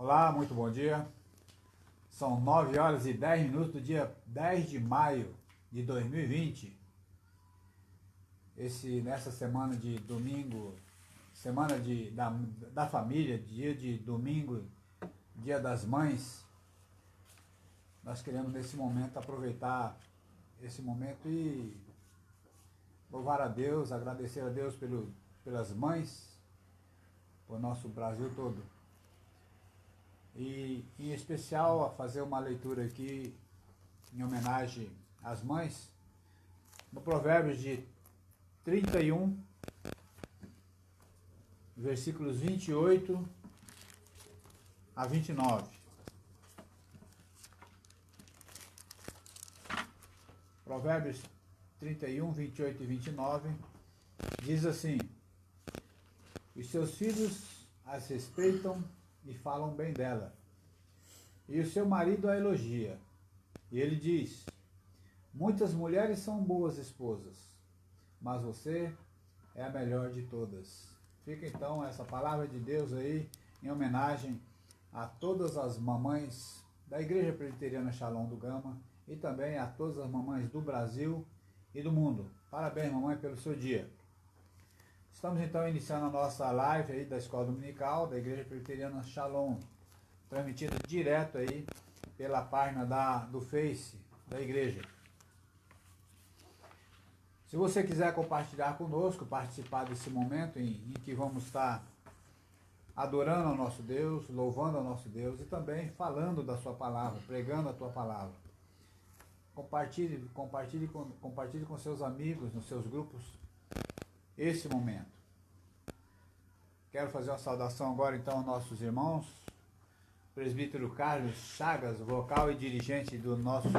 Olá, muito bom dia. São 9 horas e 10 minutos do dia 10 de maio de 2020. Nessa semana de domingo, semana da família, dia de domingo, dia das mães, nós queremos nesse momento aproveitar esse momento e louvar a Deus, agradecer a Deus pelas mães, por nosso Brasil todo. E em especial a fazer uma leitura aqui em homenagem às mães, no Provérbios de 31, versículos 28 a 29. Provérbios 31, 28 e 29 diz assim: os seus filhos as respeitam e falam bem dela, e o seu marido a elogia. E ele diz: muitas mulheres são boas esposas, mas você é a melhor de todas. Fica então essa palavra de Deus aí em homenagem a todas as mamães da Igreja Presbiteriana Shalom do Gama e também a todas as mamães do Brasil e do mundo. Parabéns, mamãe, pelo seu dia. Estamos então iniciando a nossa live aí da Escola Dominical da Igreja Presbiteriana Shalom, transmitida direto aí pela página do Face da igreja. Se você quiser compartilhar conosco, participar desse momento em que vamos estar adorando ao nosso Deus, louvando ao nosso Deus e também falando da sua palavra, pregando a tua palavra. Compartilhe com seus amigos, nos seus grupos, esse momento. Quero fazer uma saudação agora então aos nossos irmãos, presbítero Carlos Chagas, vocal e dirigente do nosso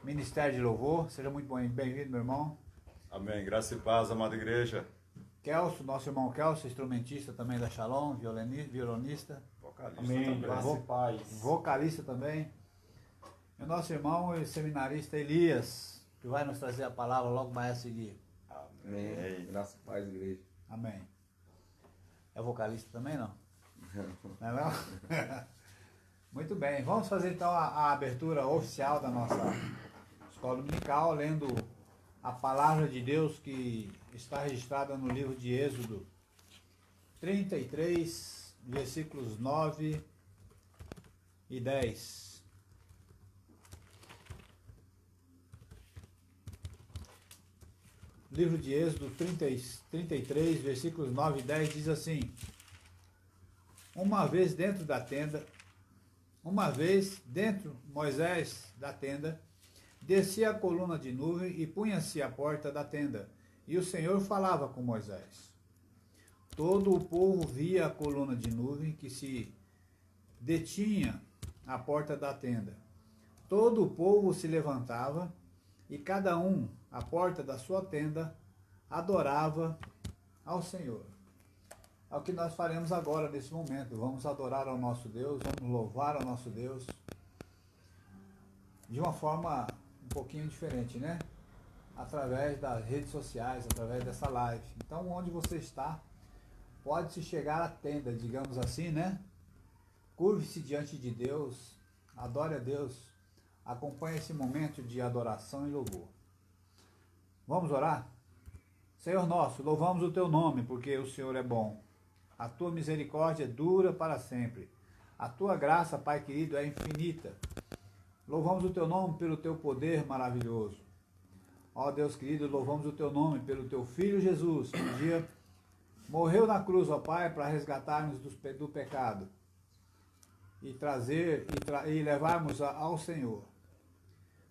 Ministério de Louvor. Seja muito bem-vindo, meu irmão. Amém. Graça e paz, amada igreja. Kelso, nosso irmão Kelso, instrumentista também da Shalom, violonista. Vocalista Amém. também. Graça e paz. Vocalista também. E o nosso irmão e seminarista Elias, que vai nos trazer a palavra logo mais a seguir. Amém. Graça e paz, igreja. Amém. É vocalista também, não? Não é não? Muito bem. Vamos fazer então a abertura oficial da nossa Escola Dominical, lendo a palavra de Deus que está registrada no livro de Êxodo 33, versículos 9 e 10. Livro de Êxodo 33, versículos 9 e 10 diz assim: Uma vez dentro Moisés da tenda, descia a coluna de nuvem e punha-se à porta da tenda, e o Senhor falava com Moisés. Todo o povo via a coluna de nuvem que se detinha à porta da tenda. Todo o povo se levantava, e cada um, à porta da sua tenda, adorava ao Senhor. É o que nós faremos agora, nesse momento. Vamos adorar ao nosso Deus, vamos louvar ao nosso Deus, de uma forma um pouquinho diferente, né? Através das redes sociais, através dessa live. Então, onde você está, pode-se chegar à tenda, digamos assim, né? Curve-se diante de Deus, adore a Deus, acompanhe esse momento de adoração e louvor. Vamos orar? Senhor nosso, louvamos o teu nome, porque o Senhor é bom. A tua misericórdia dura para sempre. A tua graça, Pai querido, é infinita. Louvamos o teu nome pelo teu poder maravilhoso. Ó Deus querido, louvamos o teu nome pelo teu Filho Jesus, que um dia morreu na cruz, ó Pai, para resgatar-nos do pecado e levarmos ao Senhor.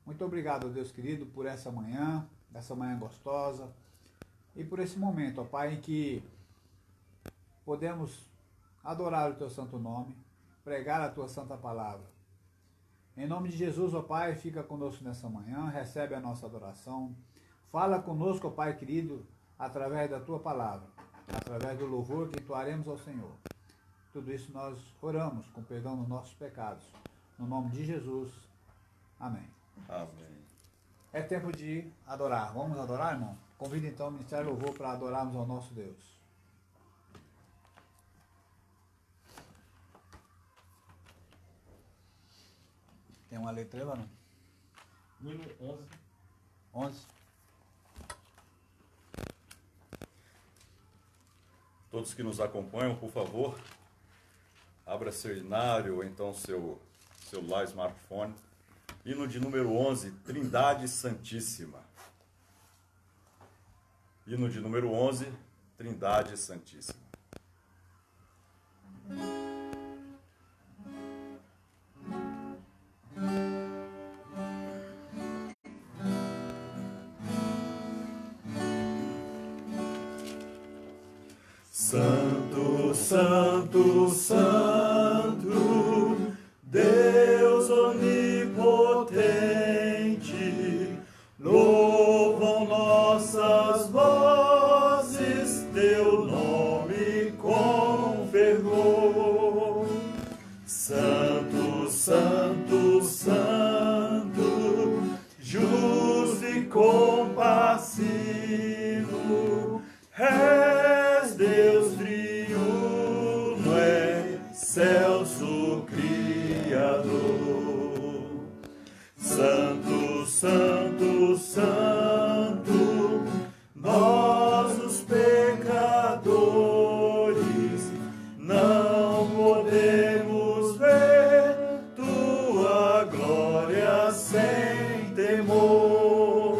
Muito obrigado, Deus querido, por essa manhã gostosa, e por esse momento, ó Pai, em que podemos adorar o teu santo nome, pregar a tua santa palavra. Em nome de Jesus, ó Pai, fica conosco nessa manhã, recebe a nossa adoração, fala conosco, ó Pai querido, através da tua palavra, através do louvor que entoaremos ao Senhor. Tudo isso nós oramos com perdão dos nossos pecados. No nome de Jesus. Amém. Amém. É tempo de adorar. Vamos adorar, irmão? Convido então o Ministério Louvor para adorarmos ao nosso Deus. Tem uma letra aí, mano? Hino 11. 11. Todos que nos acompanham, por favor, abra seu inário ou então seu celular, smartphone. Hino de número 11, Trindade Santíssima. Hino de número 11, Trindade Santíssima. Santo, Santo, Santo, Deus onipotente, louvam nossas vozes teu nome com fervor. Santo, Santo, Santo, justo e compassivo, és Deus triuno, excelso Criador. Santo, Santo, Santo, nós os pecadores não podemos ver tua glória sem temor.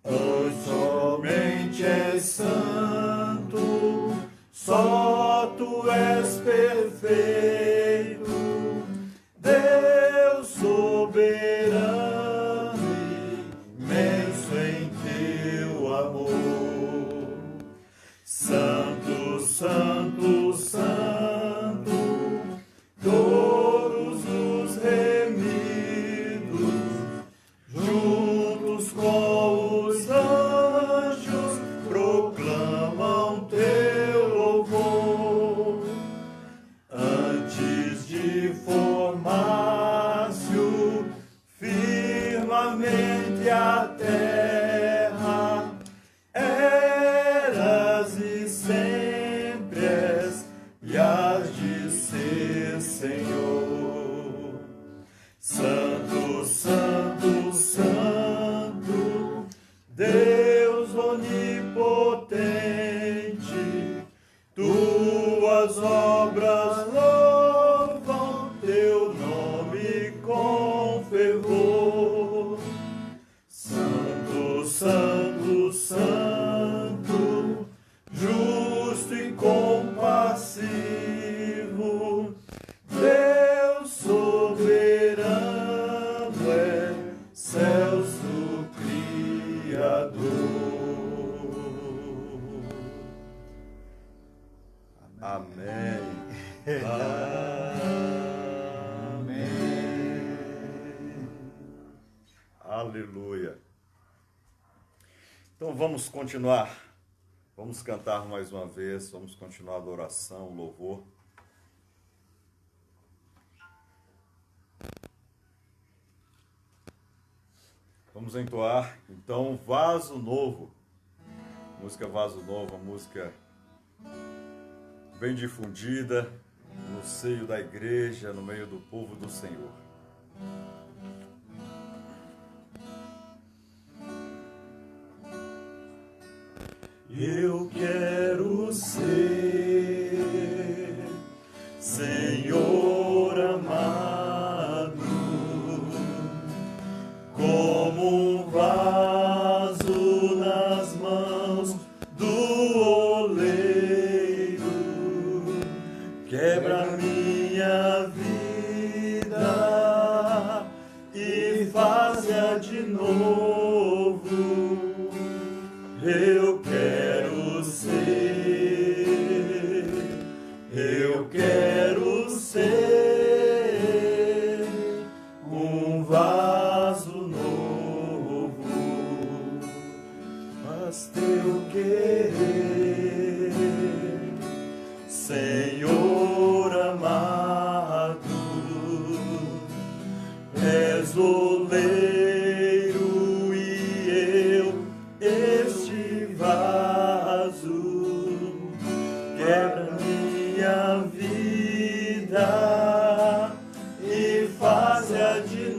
Pois somente és santo, só tu és perfeito, Deus soberano, imenso em teu amor. Santo, Santo, Santo, todos os remidos, juntos com os anjos, proclamam teu louvor. Antes de formar-se o firmamente a terra, eras e sempre és, e hás de ser, Senhor. Santo, Santo, Santo, Deus onipotente, tuas obras louvam teu nome com fervor. Santo, Santo, Santo, justo e compassivo, Deus soberano, excelso Criador. Amém. Amém. Aleluia. Então vamos continuar. Vamos cantar mais uma vez. Vamos continuar a adoração, o louvor. Vamos entoar, então, Vaso Novo. Música Vaso Novo, uma música bem difundida no seio da igreja, no meio do povo do Senhor. Eu quero ser, Senhor amado, como um vaso nas mãos do oleiro. Quebra minha vida e faz-a de novo. Eu quero ser, eu quero ser um vaso novo, mas teu querer, Senhor amado, és oleiro e eu este vaso. Quebra minha vida e faz-a de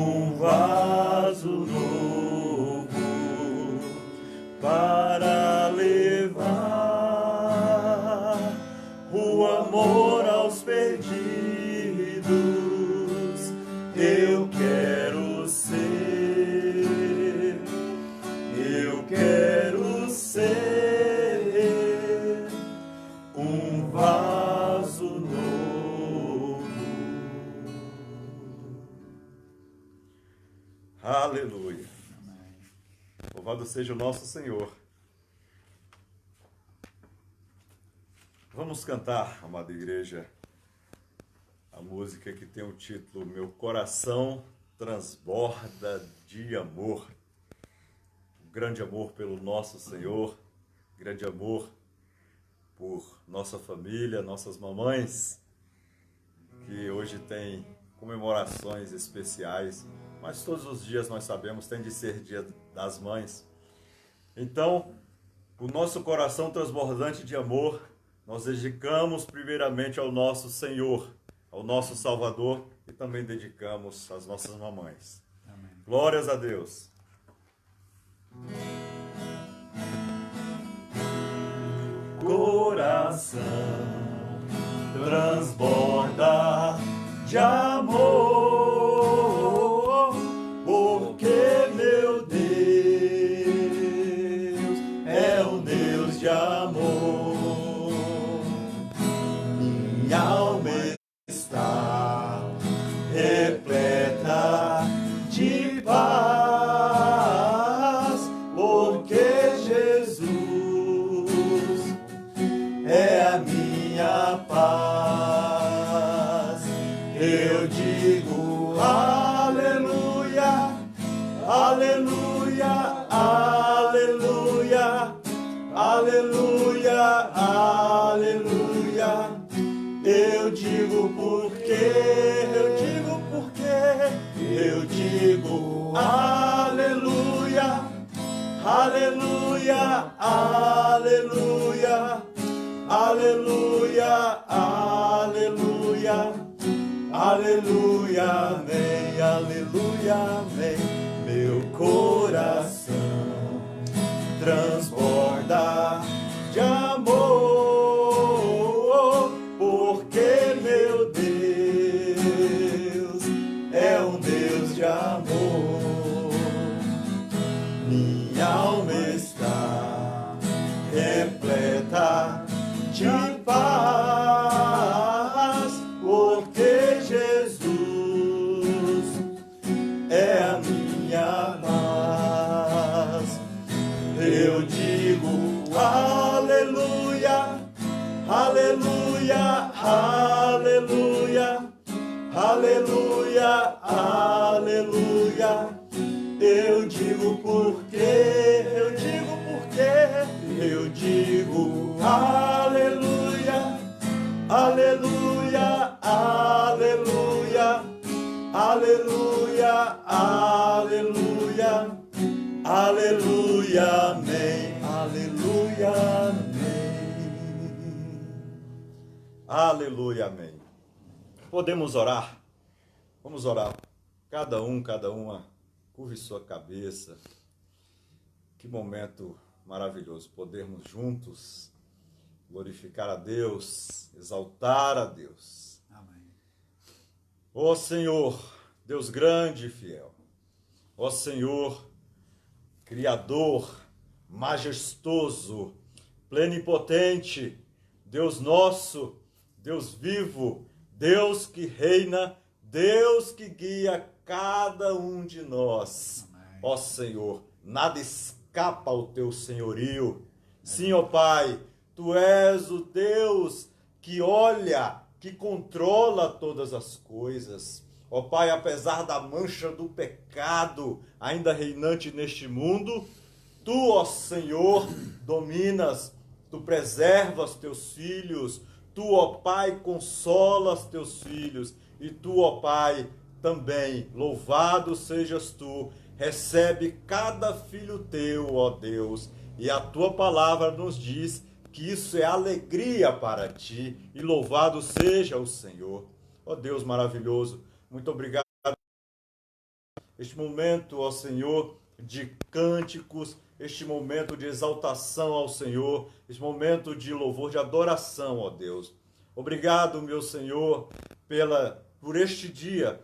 um vaso novo para levar o amor aos perdidos. Eu quero ser um vaso novo. Aleluia. Louvado seja o nosso Senhor. Vamos cantar, amada igreja, a música que tem o título Meu Coração Transborda de Amor. Grande amor pelo nosso Senhor, grande amor por nossa família, nossas mamães, que hoje tem comemorações especiais, mas todos os dias nós sabemos tem de ser dia das mães. Então, o nosso coração transbordante de amor, nós dedicamos primeiramente ao nosso Senhor, ao nosso Salvador, e também dedicamos às nossas mamães. Amém. Glórias a Deus. Coração transborda de amor, porque meu Deus é um Deus de amor. Minha alma está repleta de paz, porque Jesus é a minha paz. Eu digo aleluia, aleluia, aleluia, aleluia, aleluia. Eu digo aleluia, aleluia, aleluia, aleluia, aleluia, aleluia, amém, aleluia, amém. Meu coração transborda de amor, porque meu Deus é um Deus de amor. Minha alma está repleta de paz, porque Jesus é a minha paz. Eu digo aleluia, aleluia, aleluia, aleluia, aleluia. Eu digo aleluia, aleluia, aleluia, aleluia, aleluia, aleluia, amém, aleluia, amém, aleluia, amém. Podemos orar? Vamos orar. Cada uma, curve sua cabeça. Que momento maravilhoso podermos juntos glorificar a Deus, exaltar a Deus. Amém. Ó Senhor, Deus grande e fiel. Ó Senhor, Criador, majestoso, plenipotente, Deus nosso, Deus vivo, Deus que reina, Deus que guia cada um de nós. Amém. Ó Senhor, nada escapa ao teu senhorio. Sim, ó Pai, tu és o Deus que olha, que controla todas as coisas. Ó Pai, apesar da mancha do pecado ainda reinante neste mundo, tu, ó Senhor, dominas, tu preservas teus filhos, tu, ó Pai, consolas teus filhos, e tu, ó Pai, também, louvado sejas tu, recebe cada filho teu, ó Deus, e a tua palavra nos diz que isso é alegria para ti, e louvado seja o Senhor. Ó Deus maravilhoso, muito obrigado este momento, ó Senhor, de cânticos, este momento de exaltação ao Senhor, este momento de louvor, de adoração, ó Deus. Obrigado, meu Senhor, por este dia,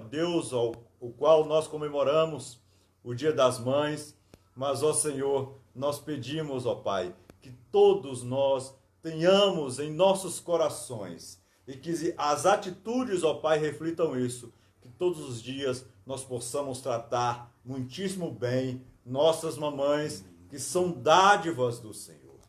Deus, o qual nós comemoramos o Dia das Mães, mas, ó Senhor, nós pedimos, ó Pai, que todos nós tenhamos em nossos corações e que as atitudes, ó Pai, reflitam isso, que todos os dias nós possamos tratar muitíssimo bem nossas mamães, que são dádivas do Senhor.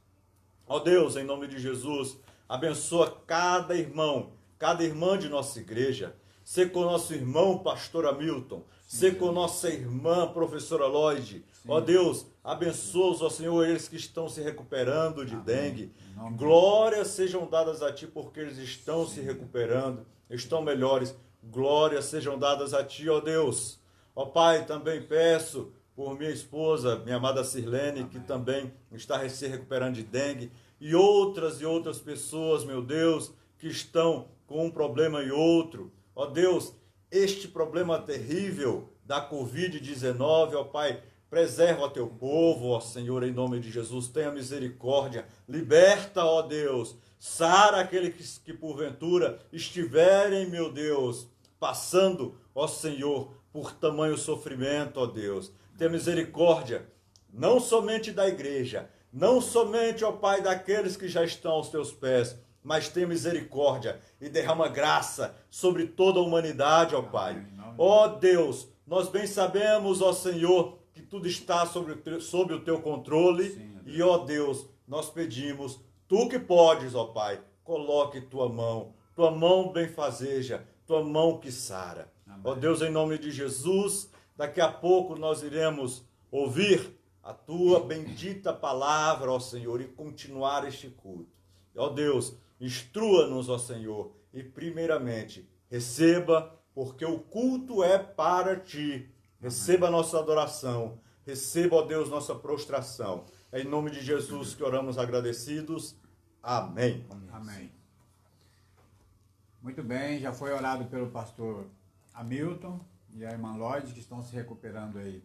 Ó Deus, em nome de Jesus, abençoa cada irmão, cada irmã de nossa igreja. Sê com nosso irmão, pastor Hamilton. Sê com nossa irmã, professora Lloyd. Ó Deus, abençoa-os, ó Senhor, eles que estão se recuperando de dengue. Glórias sejam dadas a Ti, porque eles estão se recuperando, estão melhores. Glórias sejam dadas a Ti, ó Deus. Ó Pai, também peço por minha esposa, minha amada Sirlene, que também está se recuperando de dengue, e outras pessoas, meu Deus, que estão com um problema e outro. Ó Deus, este problema terrível da Covid-19, ó Pai, preserva o teu povo, ó Senhor, em nome de Jesus, tenha misericórdia, liberta, ó Deus, sara aqueles que porventura estiverem, meu Deus, passando, ó Senhor, por tamanho sofrimento, ó Deus. Tenha misericórdia, não somente da igreja, não somente, ó Pai, daqueles que já estão aos teus pés, mas tenha misericórdia e derrama graça sobre toda a humanidade, ó Pai. Ó Deus, nós bem sabemos, ó Senhor, que tudo está sob o teu controle. Sim, e, ó Deus, nós pedimos, tu que podes, ó Pai, coloque tua mão benfazeja, tua mão que sara. Ó Deus, em nome de Jesus, daqui a pouco nós iremos ouvir a tua bendita palavra, ó Senhor, e continuar este culto. Ó Deus, instrua-nos, ó Senhor, e primeiramente receba, porque o culto é para ti. Receba a nossa adoração, receba, ó Deus, nossa prostração. É em nome de Jesus que oramos agradecidos. Amém. Amém. Muito bem, já foi orado pelo pastor Hamilton e a irmã Lloyd, que estão se recuperando aí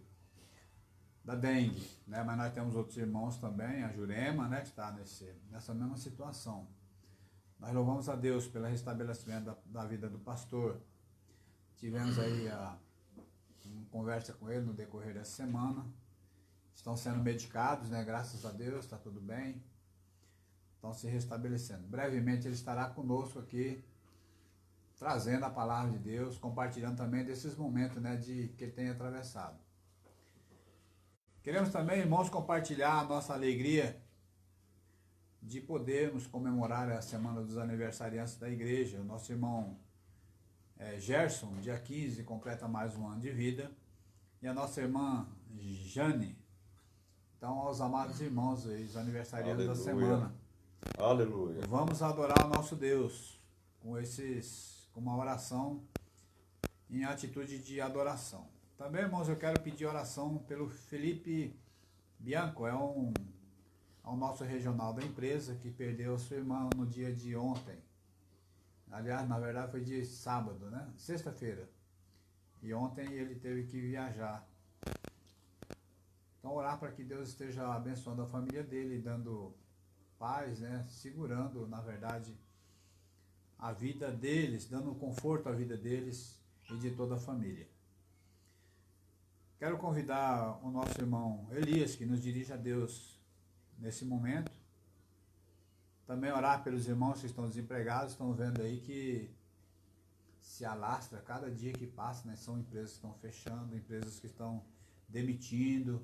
da dengue, né? Mas nós temos outros irmãos também, a Jurema, né, que está nessa mesma situação. Nós louvamos a Deus pelo restabelecimento da vida do pastor. Tivemos aí uma conversa com ele no decorrer dessa semana. Estão sendo medicados, né? Graças a Deus, está tudo bem. Estão se restabelecendo. Brevemente ele estará conosco aqui, trazendo a palavra de Deus, compartilhando também desses momentos, né, que ele tem atravessado. Queremos também, irmãos, compartilhar a nossa alegria de podermos comemorar a Semana dos Aniversariantes da Igreja. O nosso irmão Gerson, dia 15, completa mais um ano de vida. E a nossa irmã Jane. Então, aos amados irmãos, os aniversariantes da semana. Aleluia. Vamos adorar o nosso Deus com uma oração em atitude de adoração. Também, irmãos, eu quero pedir oração pelo Felipe Bianco, é o nosso regional da empresa, que perdeu a sua irmã no dia de ontem. Aliás, na verdade foi dia sábado, né? Sexta-feira. E ontem ele teve que viajar. Então, orar para que Deus esteja abençoando a família dele, dando paz, né? Segurando, na verdade, a vida deles, dando conforto à vida deles e de toda a família. Quero convidar o nosso irmão Elias, que nos dirige a Deus nesse momento. Também orar pelos irmãos que estão desempregados, estão vendo aí que se alastra cada dia que passa, né? São empresas que estão fechando, empresas que estão demitindo,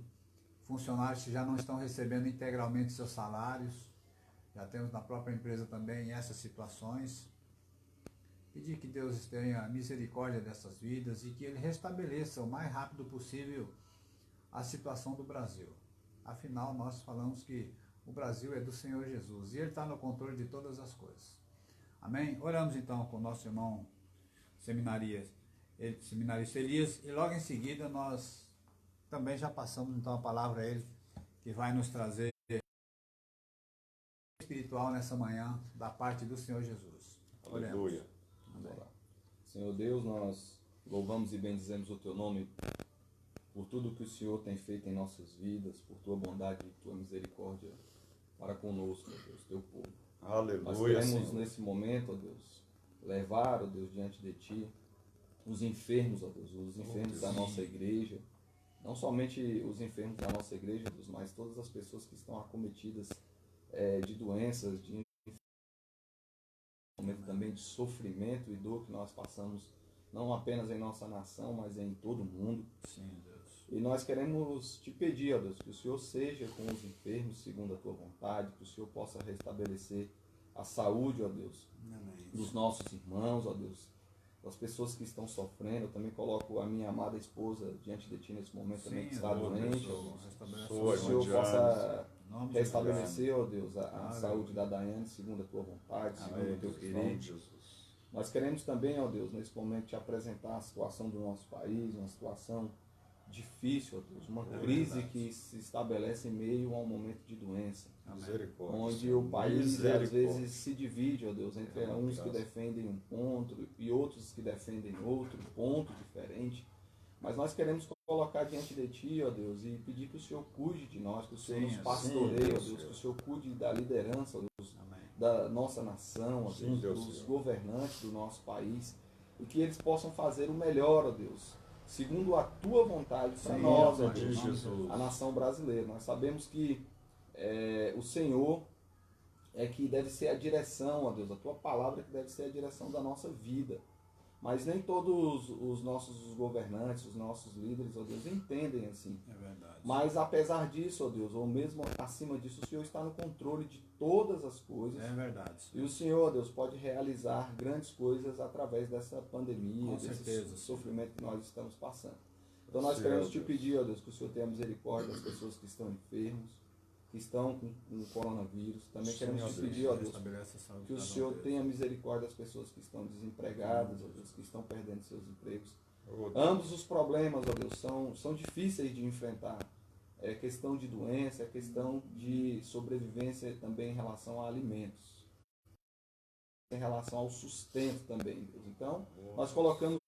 funcionários que já não estão recebendo integralmente seus salários. Já temos na própria empresa também essas situações. Pedir que Deus tenha misericórdia dessas vidas e que Ele restabeleça o mais rápido possível a situação do Brasil. Afinal, nós falamos que o Brasil é do Senhor Jesus e Ele está no controle de todas as coisas. Amém? Oramos então com o nosso irmão seminarista Elias e logo em seguida nós também já passamos então a palavra a ele, que vai nos trazer espiritual nessa manhã da parte do Senhor Jesus. Aleluia. Senhor Deus, nós Louvamos e bendizemos o Teu nome por tudo que o Senhor tem feito em nossas vidas, por Tua bondade e Tua misericórdia para conosco, ó Deus, Teu povo. Nós Aleluia, queremos Senhor. nesse momento, ó Deus, levar, ó Deus, diante de Ti os enfermos, ó Deus, os enfermos da nossa igreja, não somente os enfermos da nossa igreja, Deus, mas todas as pessoas que estão acometidas de doenças, de momento também de sofrimento e dor que nós passamos, não apenas em nossa nação, mas em todo o mundo. Sim, Deus. E nós queremos te pedir, ó Deus, que o Senhor seja com os enfermos segundo a tua vontade, que o Senhor possa restabelecer a saúde, ó Deus, dos nossos irmãos, ó Deus, das pessoas que estão sofrendo. Eu também coloco a minha amada esposa diante de ti nesse momento, também que está doente, ó Deus. Que o Senhor possa restabelecer, ó Deus, a saúde da Daiane segundo a tua vontade, segundo o teu querer. Nós queremos também, ó Deus, nesse momento te apresentar a situação do nosso país, uma situação difícil, ó Deus, uma crise que se estabelece em meio a um momento de doença, Misericórdia, onde Senhor. o país às Misericórdia. vezes se divide, ó Deus, entre uns que defendem um ponto e outros que defendem outro ponto diferente. Mas nós queremos colocar diante de Ti, ó Deus, e pedir que o Senhor cuide de nós, que o Senhor nos pastoreie, ó Deus, que o Senhor cuide da liderança, ó Deus, da nossa nação, ó Sim, Deus, Deus, dos Senhor. governantes do nosso país, e que eles possam fazer o melhor, ó Deus, segundo a Tua vontade para nós, ó de Deus, Jesus. a nação brasileira. Nós sabemos que o Senhor é que deve ser a direção, ó Deus, a Tua palavra que deve ser a direção da nossa vida. Mas nem todos os nossos governantes, os nossos líderes, ó Deus, entendem assim. É verdade. Mas apesar disso, ó Deus, ou mesmo acima disso, o Senhor está no controle de todas as coisas. É verdade. E o Senhor, ó Deus, pode realizar grandes coisas através dessa pandemia, Com desse certeza. sofrimento que nós estamos passando. Então nós Sim, queremos ó te Deus. pedir, ó Deus, que o Senhor tenha misericórdia das pessoas que estão enfermos, que estão com o coronavírus. Também Sim, queremos ó te Deus. pedir, ó Deus, Restabelece a saúde que o de cada um Senhor deles. tenha misericórdia das pessoas que estão desempregadas, ó Deus, que estão perdendo seus empregos. Oh, Deus. Ambos os problemas, ó Deus, são difíceis de enfrentar. É questão de doença, é questão de sobrevivência também em relação a alimentos, em relação ao sustento também, Deus. Então, nós colocamos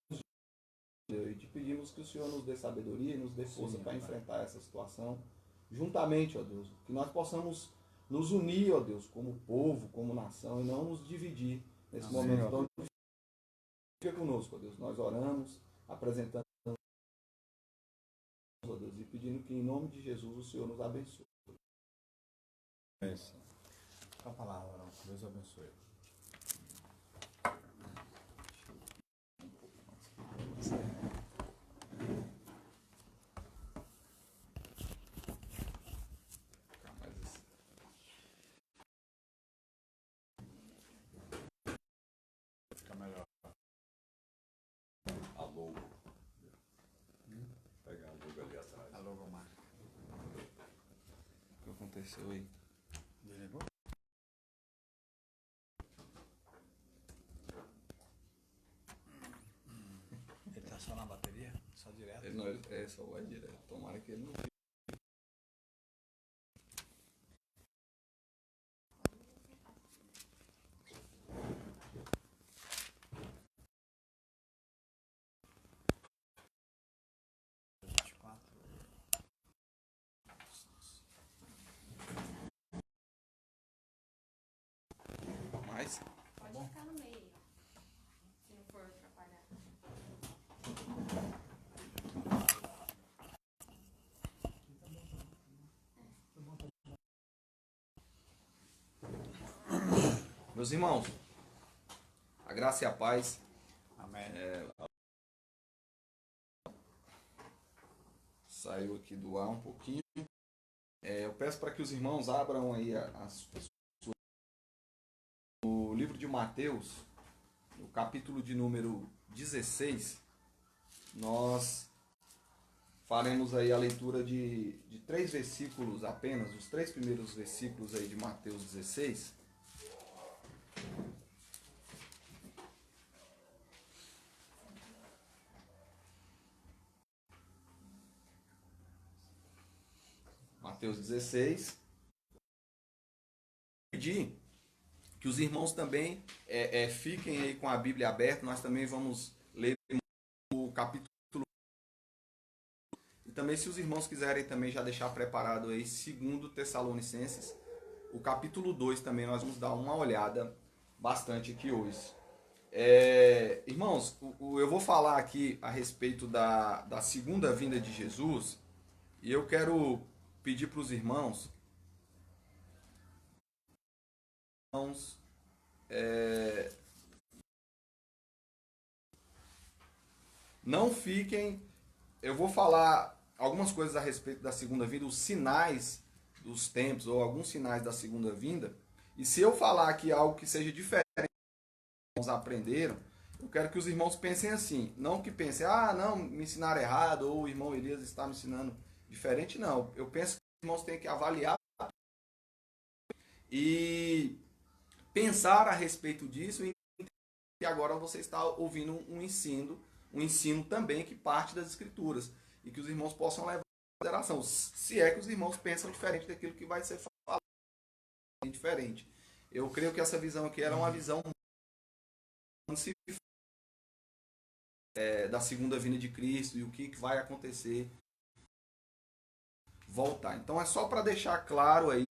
e te pedimos que o Senhor nos dê sabedoria e nos dê força para enfrentar essa situação juntamente, ó Deus. Que nós possamos nos unir, ó Deus, como povo, como nação, e não nos dividir nesse Amém, momento ó tão difícil. Fica conosco, ó Deus. Nós oramos, apresentando, ó Deus, e pedindo que em nome de Jesus o Senhor nos abençoe. A palavra, Deus abençoe. Fica melhor. A logo. Pegar a logo ali atrás. A logomarca. O que aconteceu aí? Desligou? Ele tá só na bateria? Só direto? Ele não, só vai direto. Tomara que ele não fique. Mais? Pode ficar no meio, se não for atrapalhar. Meus irmãos, a graça e a paz. Amém. Saiu aqui do ar um pouquinho. Eu peço para que os irmãos abram aí as suas. No livro de Mateus, no capítulo de número 16, nós faremos aí a leitura de 3 versículos apenas, os 3 primeiros versículos aí de Mateus 16. Mateus 16. Pedir que os irmãos também fiquem aí com a Bíblia aberta. Nós também vamos ler o capítulo. E também, se os irmãos quiserem também já deixar preparado aí, 2 Tessalonicenses, o capítulo 2 também nós vamos dar uma olhada bastante aqui hoje. Irmãos, eu vou falar aqui a respeito da segunda vinda de Jesus, e eu quero pedir para os irmãos, não fiquem, eu vou falar algumas coisas a respeito da segunda vinda, os sinais dos tempos, ou alguns sinais da segunda vinda, e se eu falar aqui algo que seja diferente do que os irmãos aprenderam, eu quero que os irmãos pensem assim, não que pensem, não, me ensinaram errado, ou o irmão Elias está me ensinando diferente, não. Eu penso que os irmãos têm que avaliar e pensar a respeito disso, e agora você está ouvindo um ensino também que parte das Escrituras, e que os irmãos possam levar em consideração, se é que os irmãos pensam diferente daquilo que vai ser falado, diferente. Eu creio que essa visão aqui era uma visão da segunda vinda de Cristo e o que vai acontecer voltar. Então é só para deixar claro aí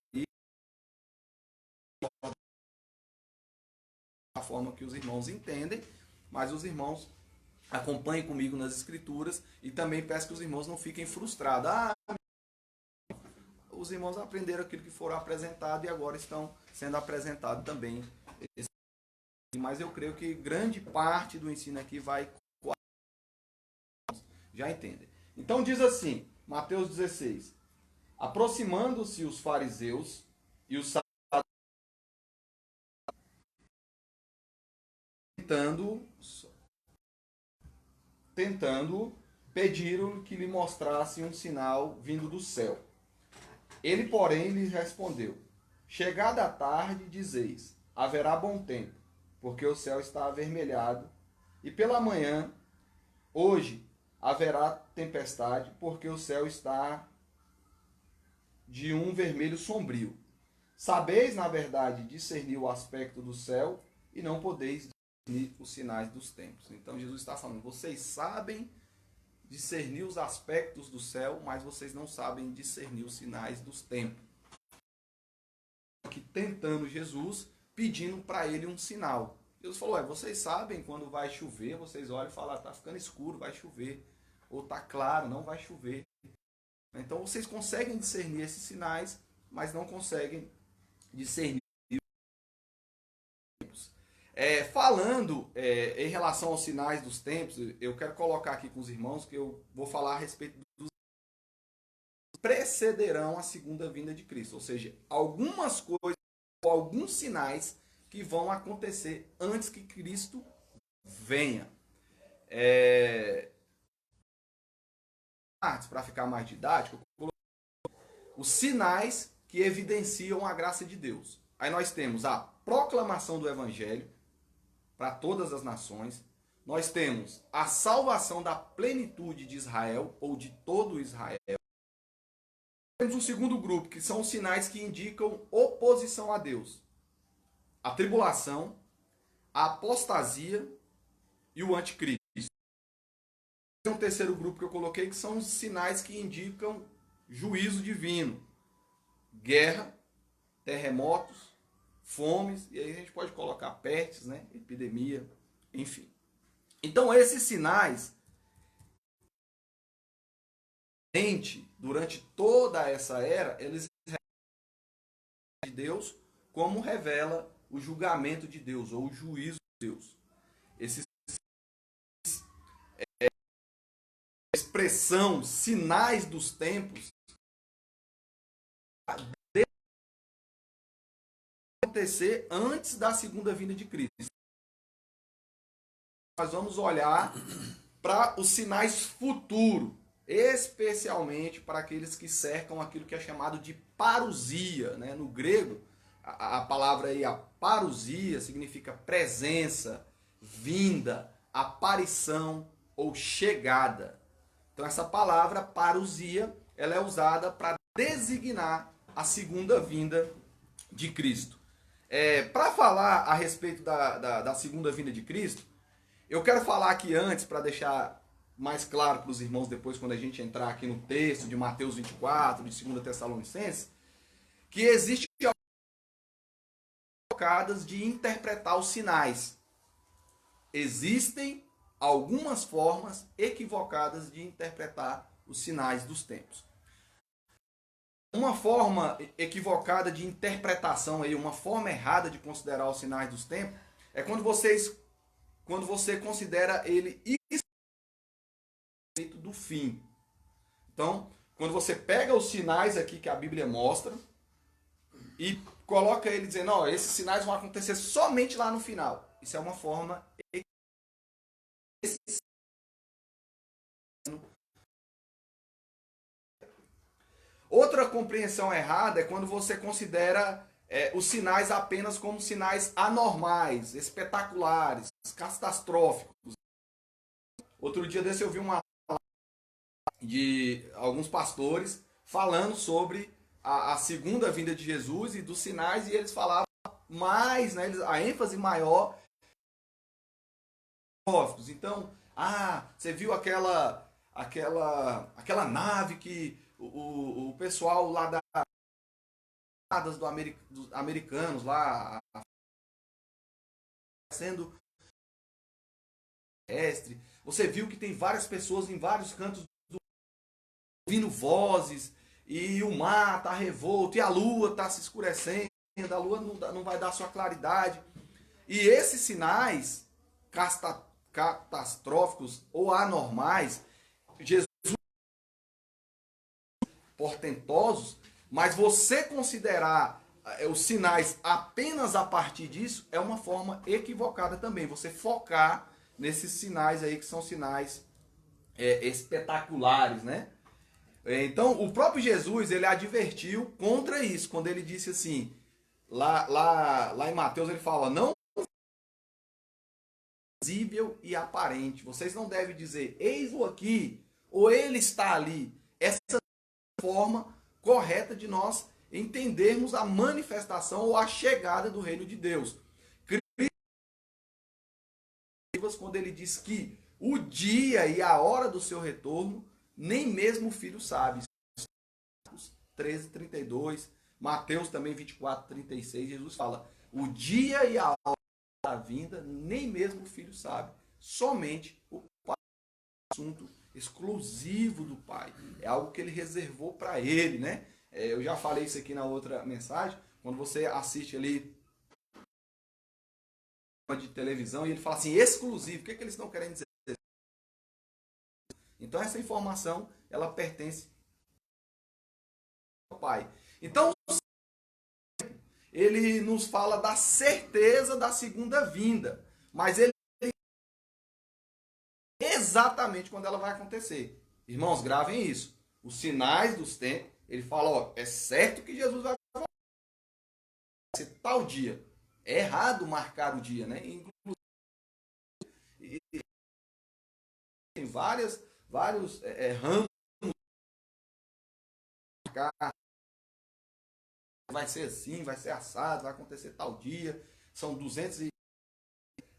a forma que os irmãos entendem, mas os irmãos acompanhem comigo nas Escrituras, e também peço que os irmãos não fiquem frustrados. Os irmãos aprenderam aquilo que foram apresentado e agora estão sendo apresentado também. Mas eu creio que grande parte do ensino aqui vai... Já entendem. Então diz assim, Mateus 16, aproximando-se os fariseus e os saduceus, tentando pediram que lhe mostrasse um sinal vindo do céu. Ele, porém, lhes respondeu, chegada a tarde, dizeis, haverá bom tempo, porque o céu está avermelhado, e pela manhã, hoje, haverá tempestade, porque o céu está de um vermelho sombrio. Sabeis, na verdade, discernir o aspecto do céu, e não podeis discernir os sinais dos tempos. Então Jesus está falando, vocês sabem discernir os aspectos do céu, mas vocês não sabem discernir os sinais dos tempos. Aqui tentando Jesus, pedindo para ele um sinal. Jesus falou, vocês sabem quando vai chover, vocês olham e falam, está ficando escuro, vai chover. Ou está claro, não vai chover. Então vocês conseguem discernir esses sinais, mas não conseguem discernir os tempos. Falando em relação aos sinais dos tempos, eu quero colocar aqui com os irmãos que eu vou falar a respeito dos que precederão a segunda vinda de Cristo. Ou seja, algumas coisas, alguns sinais que vão acontecer antes que Cristo venha. Para ficar mais didático, os sinais que evidenciam a graça de Deus. Aí nós temos a proclamação do Evangelho para todas as nações. Nós temos a salvação da plenitude de Israel, ou de todo Israel. Temos um segundo grupo, que são os sinais que indicam oposição a Deus. A tribulação, a apostasia e o anticristo. Tem um terceiro grupo que eu coloquei, que são os sinais que indicam juízo divino. Guerra, terremotos, fomes, e aí a gente pode colocar pestes, né? Epidemia, enfim. Então esses sinais, durante toda essa era, eles revelam de Deus, como revela o julgamento de Deus, ou o juízo de Deus. Esses expressão, sinais dos tempos, acontecer antes da segunda vinda de Cristo. Nós vamos olhar para os sinais futuros, especialmente para aqueles que cercam aquilo que é chamado de parousia, né? No grego, a palavra aí, a parousia, significa presença, vinda, aparição ou chegada. Então essa palavra, parousia, ela é usada para designar a segunda vinda de Cristo. Para falar a respeito da segunda vinda de Cristo, eu quero falar aqui antes, para deixar mais claro para os irmãos depois, quando a gente entrar aqui no texto de Mateus 24, de 2 Tessalonicenses, que existe equivocadas de interpretar os sinais. Existem algumas formas equivocadas de interpretar os sinais dos tempos. Uma forma equivocada de interpretação, aí, uma forma errada de considerar os sinais dos tempos, é quando você considera ele do fim. Então, quando você pega os sinais aqui que a Bíblia mostra e coloca ele dizendo, ó, esses sinais vão acontecer somente lá no final. Isso é uma forma Outra compreensão errada é quando você considera os sinais apenas como sinais anormais, espetaculares, catastróficos. Outro dia desse eu vi uma de alguns pastores falando sobre a segunda vinda de Jesus e dos sinais, e eles falavam mais, né, a ênfase maior. Então, você viu aquela nave que o pessoal lá dos americanos lá sendo terrestre. Você viu que tem várias pessoas em vários cantos ouvindo vozes, e o mar está revolto, e a lua está se escurecendo, a lua não vai dar sua claridade. E esses sinais catastróficos ou anormais, Jesus portentosos, mas você considerar os sinais apenas a partir disso é uma forma equivocada também. Você focar nesses sinais aí que são sinais espetaculares, né? Então, o próprio Jesus, ele advertiu contra isso, quando ele disse assim, lá em Mateus ele fala, não visível e aparente. Vocês não devem dizer, eis-o aqui, ou ele está ali. Essa é a forma correta de nós entendermos a manifestação ou a chegada do reino de Deus. Quando ele diz que o dia e a hora do seu retorno, nem mesmo o filho sabe. 13:32, Mateus também 24:36, Jesus fala, o dia e a hora da vinda, nem mesmo o filho sabe. Somente o Pai. Assunto exclusivo do Pai. É algo que ele reservou para ele, né? Eu já falei isso aqui na outra mensagem, quando você assiste ali de televisão e ele fala assim, exclusivo, o que eles estão querendo dizer? Então essa informação, ela pertence ao Pai. Então, ele nos fala da certeza da segunda vinda, mas ele exatamente quando ela vai acontecer. Irmãos, gravem isso. Os sinais dos tempos, ele fala, ó, é certo que Jesus vai ser tal dia. É errado marcar o dia, né? Inclusive, tem vários ramos. Vai ser assim, vai ser assado, vai acontecer tal dia. São 200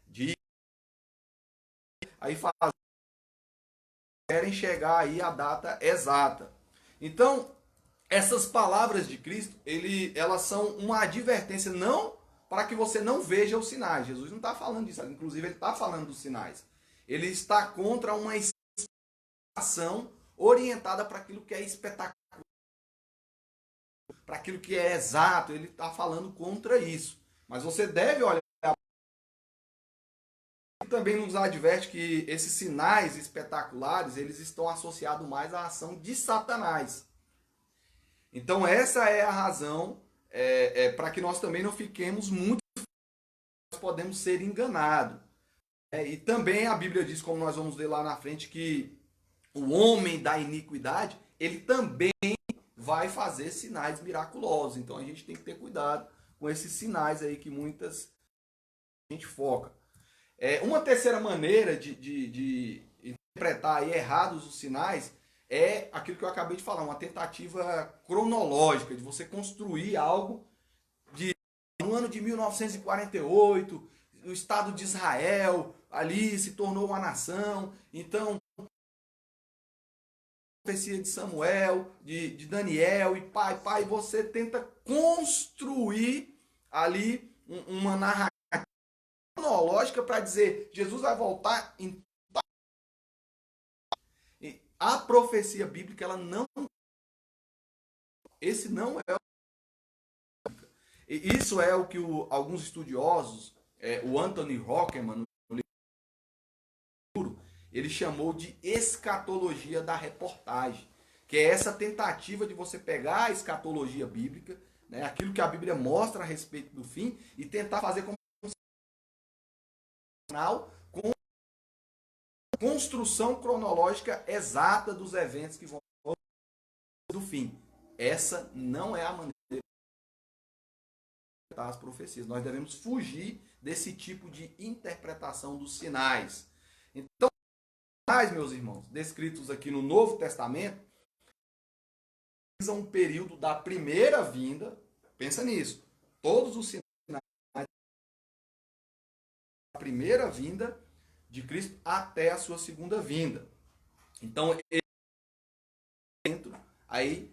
dias. Aí querem chegar aí a data exata. Então, essas palavras de Cristo, elas são uma advertência, não para que você não veja os sinais. Jesus não está falando disso, inclusive ele está falando dos sinais. Ele está contra uma ação orientada para aquilo que é espetacular, para aquilo que é exato. Ele está falando contra isso. Mas você deve olhar. Ele também nos adverte que esses sinais espetaculares, eles estão associados mais à ação de Satanás. Então essa é a razão para que nós também não fiquemos muito, nós podemos ser enganados. E também a Bíblia diz, como nós vamos ler lá na frente, que o homem da iniquidade, ele também vai fazer sinais miraculosos. Então a gente tem que ter cuidado com esses sinais aí que muitas a gente foca. Uma terceira maneira de interpretar aí errados os sinais é aquilo que eu acabei de falar, uma tentativa cronológica, de você construir algo no ano de 1948, o Estado de Israel ali se tornou uma nação, então profecia de Samuel, de Daniel, e pai, você tenta construir ali uma narrativa cronológica para dizer Jesus vai voltar em... A profecia bíblica, ela não... Esse não é... Isso é o que alguns estudiosos, o Anthony Rockman, no livro, ele chamou de escatologia da reportagem, que é essa tentativa de você pegar a escatologia bíblica, né, aquilo que a Bíblia mostra a respeito do fim, e tentar fazer como com construção cronológica exata dos eventos que vão do fim. Essa não é a maneira de interpretar as profecias. Nós devemos fugir desse tipo de interpretação dos sinais. Então, os sinais, meus irmãos, descritos aqui no Novo Testamento, um período da primeira vinda. Pensa nisso. Todos os sinais da primeira vinda de Cristo até a sua segunda vinda. Então, dentro aí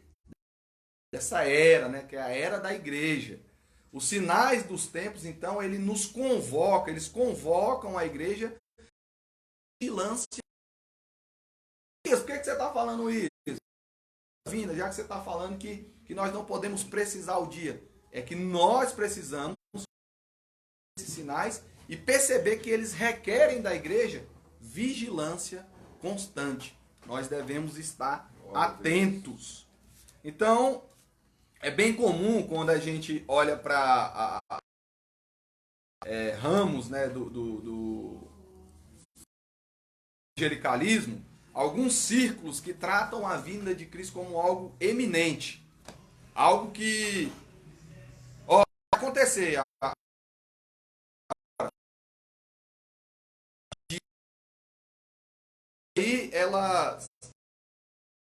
dessa era, né, que é a era da igreja. Os sinais dos tempos, então, ele nos convoca, eles convocam a igreja de vigilância. Por que você está falando isso? Vinda, já que você está falando que nós não podemos precisar o dia. É que nós precisamos desses sinais e perceber que eles requerem da igreja vigilância constante. Nós devemos estar atentos. Então, é bem comum quando a gente olha para ramos, né, do evangelicalismo, alguns círculos que tratam a vinda de Cristo como algo eminente. Algo que vai acontecer. E ela,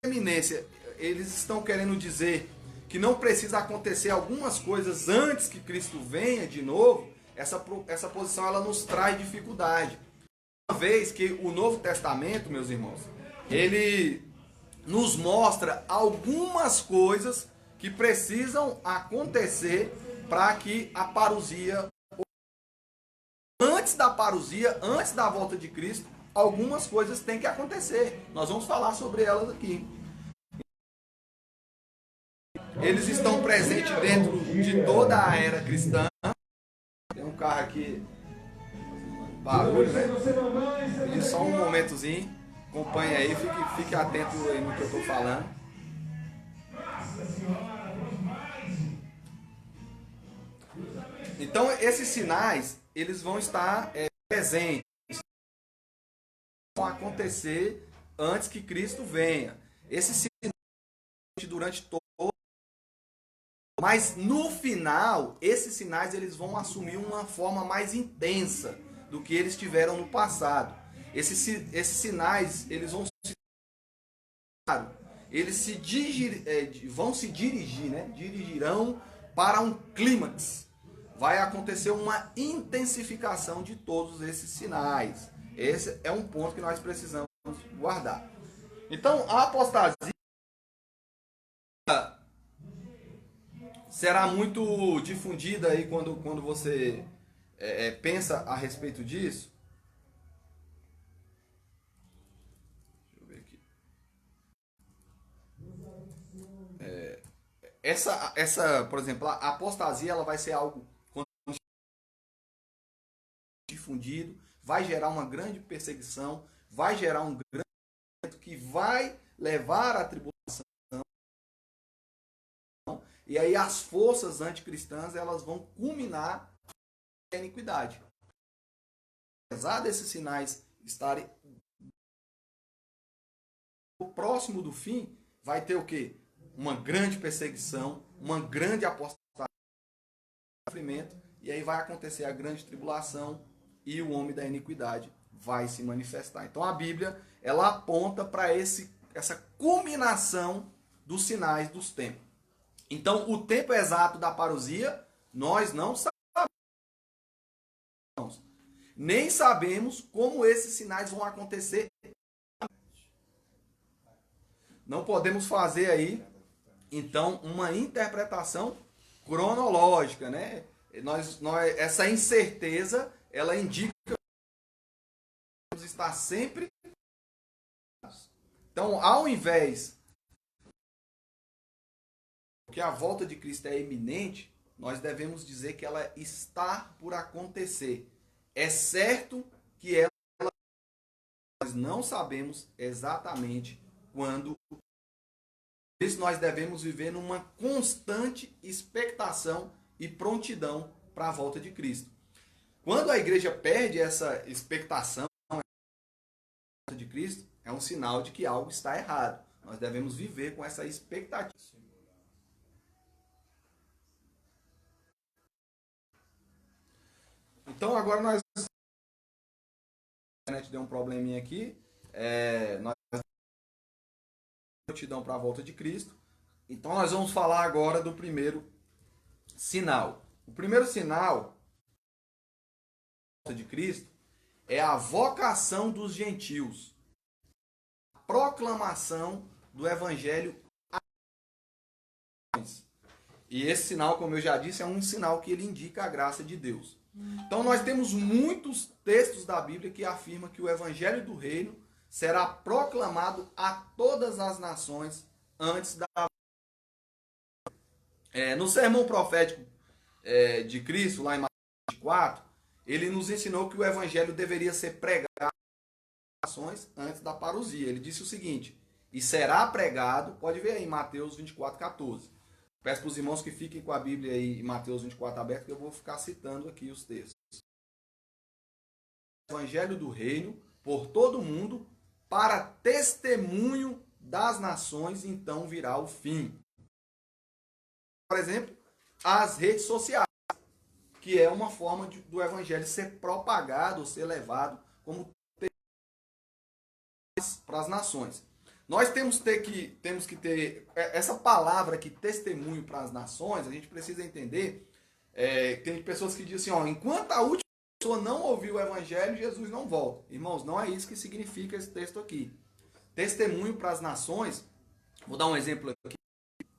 eminência, eles estão querendo dizer que não precisa acontecer algumas coisas antes que Cristo venha de novo. Essa posição ela nos traz dificuldade. Uma vez que o Novo Testamento, meus irmãos, ele nos mostra algumas coisas que precisam acontecer para que a parousia, antes da parousia, antes da volta de Cristo, algumas coisas têm que acontecer. Nós vamos falar sobre elas aqui. Eles estão presentes dentro de toda a era cristã. Tem um carro aqui, barulho, né? E só um momentozinho. Acompanhe aí, fique atento aí no que eu estou falando. Então, esses sinais, eles vão estar presentes. Vão acontecer antes que Cristo venha. Esses sinais durante todo. Mas no final, esses sinais eles vão assumir uma forma mais intensa do que eles tiveram no passado. Esses sinais eles vão se dirigir, né? Dirigirão para um clímax. Vai acontecer uma intensificação de todos esses sinais. Esse é um ponto que nós precisamos guardar. Então, a apostasia será muito difundida aí quando você pensa a respeito disso. Deixa eu ver aqui. Essa, por exemplo, a apostasia ela vai ser algo difundido, vai gerar uma grande perseguição, vai gerar um grande que vai levar à tribulação. E aí as forças anticristãs elas vão culminar na iniquidade. Apesar desses sinais estarem próximo do fim, vai ter o quê? Uma grande perseguição, uma grande apostasia, sofrimento, e aí vai acontecer a grande tribulação e o homem da iniquidade vai se manifestar. Então a Bíblia ela aponta para essa culminação dos sinais dos tempos. Então, o tempo exato da parousia, nós não sabemos. Nem sabemos como esses sinais vão acontecer. não podemos fazer aí, então, uma interpretação cronológica, né? Essa incerteza, ela indica que Deus está sempre. Então, ao invés que a volta de Cristo é iminente, nós devemos dizer que ela está por acontecer. É certo que nós não sabemos exatamente quando. Por isso nós devemos viver numa constante expectação e prontidão para a volta de Cristo. Quando a igreja perde essa expectação de Cristo, é um sinal de que algo está errado. Nós devemos viver com essa expectativa. Então agora nós... A internet deu um probleminha aqui. Nós prontidão para a volta de Cristo. Então nós vamos falar agora do primeiro sinal. O primeiro sinal de Cristo é a vocação dos gentios, a proclamação do evangelho. E esse sinal, como eu já disse, é um sinal que ele indica a graça de Deus. Então nós temos muitos textos da Bíblia que afirmam que o evangelho do reino será proclamado a todas as nações antes da... No sermão profético de Cristo, lá em Mateus 24, ele nos ensinou que o evangelho deveria ser pregado às nações antes da parousia. Ele disse o seguinte: e será pregado, pode ver aí em Mateus 24, 14. Peço para os irmãos que fiquem com a Bíblia aí em Mateus 24 aberta, que eu vou ficar citando aqui os textos. O evangelho do reino por todo o mundo, para testemunho das nações, então virá o fim. Por exemplo, as redes sociais, que é uma forma do evangelho ser propagado, ser levado como para as nações. Nós temos que ter essa palavra aqui, testemunho para as nações. A gente precisa entender, tem pessoas que dizem assim, enquanto a última pessoa não ouviu o evangelho, Jesus não volta. Irmãos, não é isso que significa esse texto aqui. Testemunho para as nações, vou dar um exemplo aqui,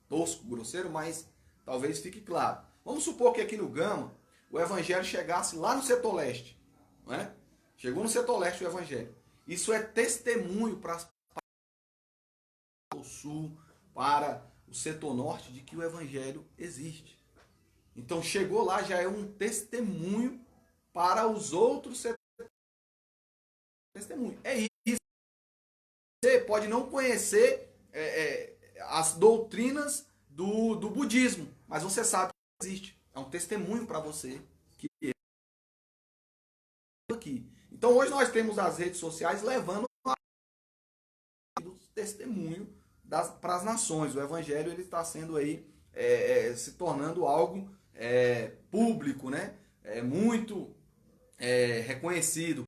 tosco, grosseiro, mas talvez fique claro. Vamos supor que aqui no Gama, o evangelho chegasse lá no setor leste. Não é? Chegou no setor leste o evangelho. Isso é testemunho para o sul, para o setor norte, de que o evangelho existe. Então chegou lá, já é um testemunho para os outros setores. Testemunho. É isso. Você pode não conhecer as doutrinas do budismo, mas você sabe que existe. É um testemunho para você que é aqui. Então hoje nós temos as redes sociais levando o testemunho para as nações. O evangelho ele está sendo aí se tornando algo público, né? Muito reconhecido.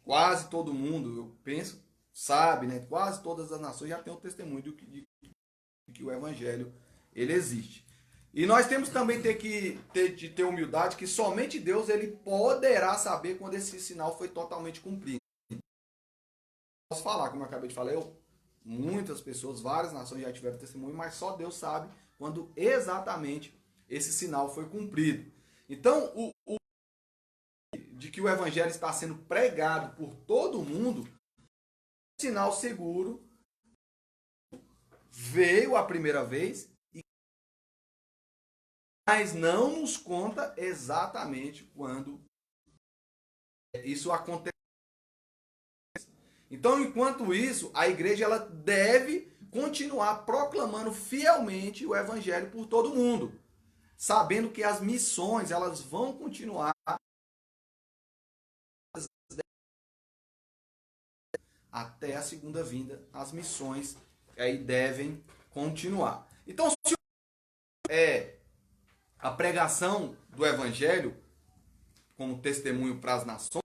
Quase todo mundo, eu penso, sabe, né? Quase todas as nações já têm o testemunho de que o evangelho ele existe. E nós temos também que ter humildade que somente Deus ele poderá saber quando esse sinal foi totalmente cumprido. Posso falar, como eu acabei de falar, muitas pessoas, várias nações já tiveram testemunho, mas só Deus sabe quando exatamente esse sinal foi cumprido. Então, de que o evangelho está sendo pregado por todo mundo, um sinal seguro, veio a primeira vez, mas não nos conta exatamente quando isso aconteceu. Então, enquanto isso, a igreja ela deve continuar proclamando fielmente o evangelho por todo mundo, sabendo que as missões elas vão continuar até a segunda vinda. As missões aí devem continuar. Então, se a pregação do evangelho como testemunho para as nações,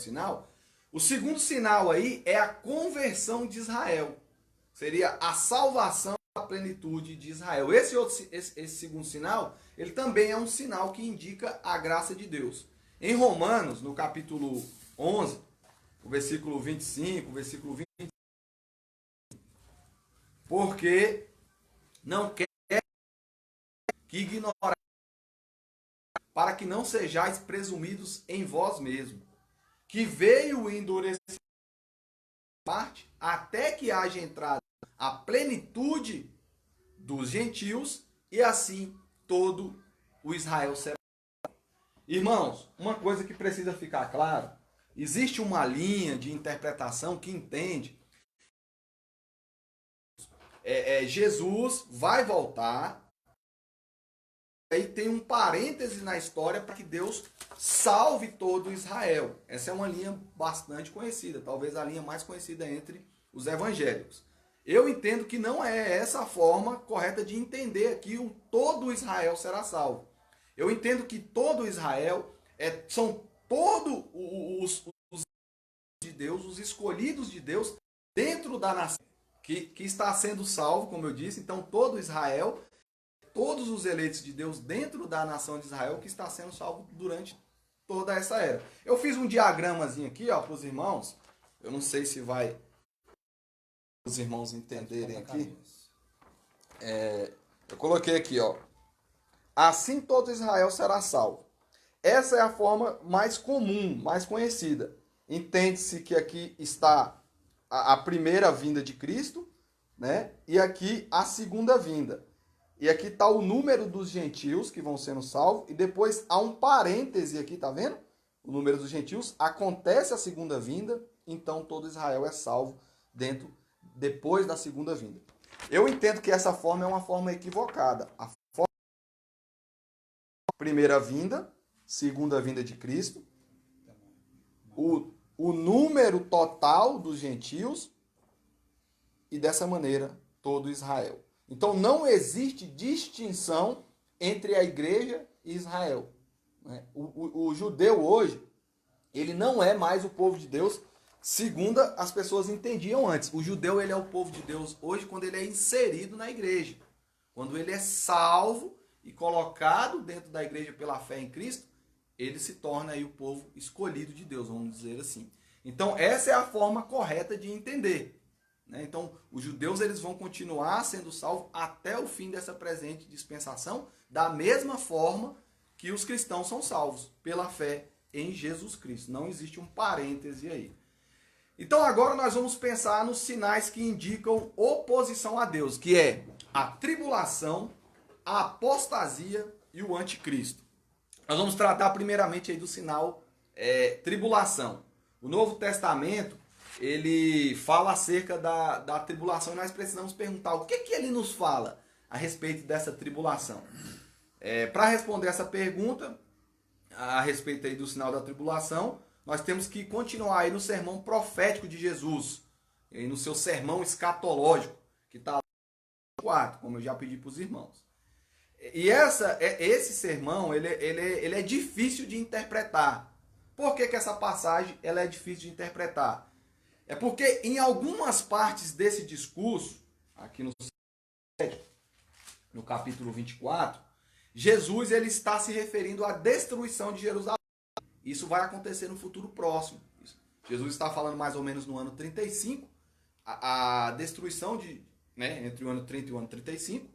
sinal, o segundo sinal aí é a conversão de Israel. Seria a salvação da plenitude de Israel. Esse segundo sinal, ele também é um sinal que indica a graça de Deus. Em Romanos, no capítulo 11, o versículo 25, o versículo 20, porque não quer que ignorar, para que não sejais presumidos em vós mesmos, que veio endurecer parte até que haja entrado a plenitude dos gentios, e assim todo o Israel será. Irmãos, uma coisa que precisa ficar claro, existe uma linha de interpretação que entende Jesus vai voltar, aí tem um parêntese na história para que Deus salve todo Israel. Essa é uma linha bastante conhecida, talvez a linha mais conhecida entre os evangélicos. Eu entendo que não é essa a forma correta de entender aqui o todo Israel será salvo. Eu entendo que todo Israel são todos os de Deus, os escolhidos de Deus dentro da nação que está sendo salvo, como eu disse. Então todo Israel, todos os eleitos de Deus dentro da nação de Israel que está sendo salvo durante toda essa era. Eu fiz um diagramazinho aqui, ó, para os irmãos. Eu não sei se vai os irmãos entenderem aqui. Eu coloquei aqui, ó. Assim todo Israel será salvo. Essa é a forma mais comum, mais conhecida. Entende-se que aqui está a primeira vinda de Cristo, né? E aqui a segunda vinda. E aqui está o número dos gentios que vão sendo salvos. E depois há um parêntese aqui, tá vendo? O número dos gentios. Acontece a segunda vinda, então todo Israel é salvo depois da segunda vinda. Eu entendo que essa forma é uma forma equivocada. A forma primeira vinda, segunda vinda de Cristo, o número total dos gentios e dessa maneira todo Israel. Então não existe distinção entre a igreja e Israel. O judeu hoje, ele não é mais o povo de Deus segundo as pessoas entendiam antes. O judeu, ele é o povo de Deus hoje quando ele é inserido na igreja. Quando ele é salvo e colocado dentro da igreja pela fé em Cristo, ele se torna aí o povo escolhido de Deus, vamos dizer assim. Então essa é a forma correta de entender. Então os judeus eles vão continuar sendo salvos até o fim dessa presente dispensação, da mesma forma que os cristãos são salvos, pela fé em Jesus Cristo. Não existe um parêntese aí. Então agora nós vamos pensar nos sinais que indicam oposição a Deus, que é a tribulação, a apostasia e o anticristo. Nós vamos tratar primeiramente aí do sinal tribulação. O Novo Testamento, ele fala acerca da tribulação e nós precisamos perguntar o que ele nos fala a respeito dessa tribulação. Para responder essa pergunta, a respeito aí do sinal da tribulação, nós temos que continuar aí no sermão profético de Jesus, e no seu sermão escatológico, que está lá no 4, como eu já pedi para os irmãos. E esse sermão, ele é difícil de interpretar. Por que essa passagem ela é difícil de interpretar? É porque em algumas partes desse discurso, aqui no capítulo 24, Jesus ele está se referindo à destruição de Jerusalém. Isso vai acontecer no futuro próximo. Jesus está falando mais ou menos no ano 35, a destruição entre o ano 30 e o ano 35,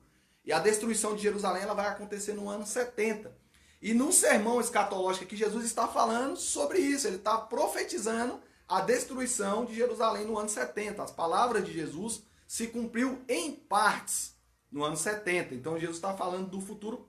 e a destruição de Jerusalém ela vai acontecer no ano 70. E no sermão escatológico aqui, Jesus está falando sobre isso, ele está profetizando a destruição de Jerusalém no ano 70. As palavras de Jesus se cumpriu em partes no ano 70. Então Jesus está falando do futuro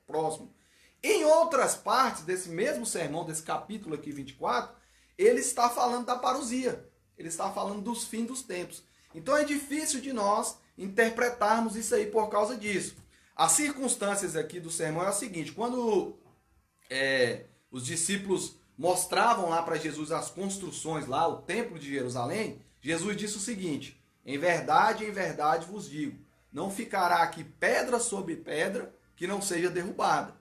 próximo. Em outras partes desse mesmo sermão, desse capítulo aqui 24, ele está falando da parousia. Ele está falando dos fins dos tempos. Então é difícil de nós interpretarmos isso aí por causa disso. As circunstâncias aqui do sermão é o seguinte: quando os discípulos mostravam lá para Jesus as construções lá, o templo de Jerusalém, Jesus disse o seguinte: em verdade vos digo, não ficará aqui pedra sobre pedra que não seja derrubada.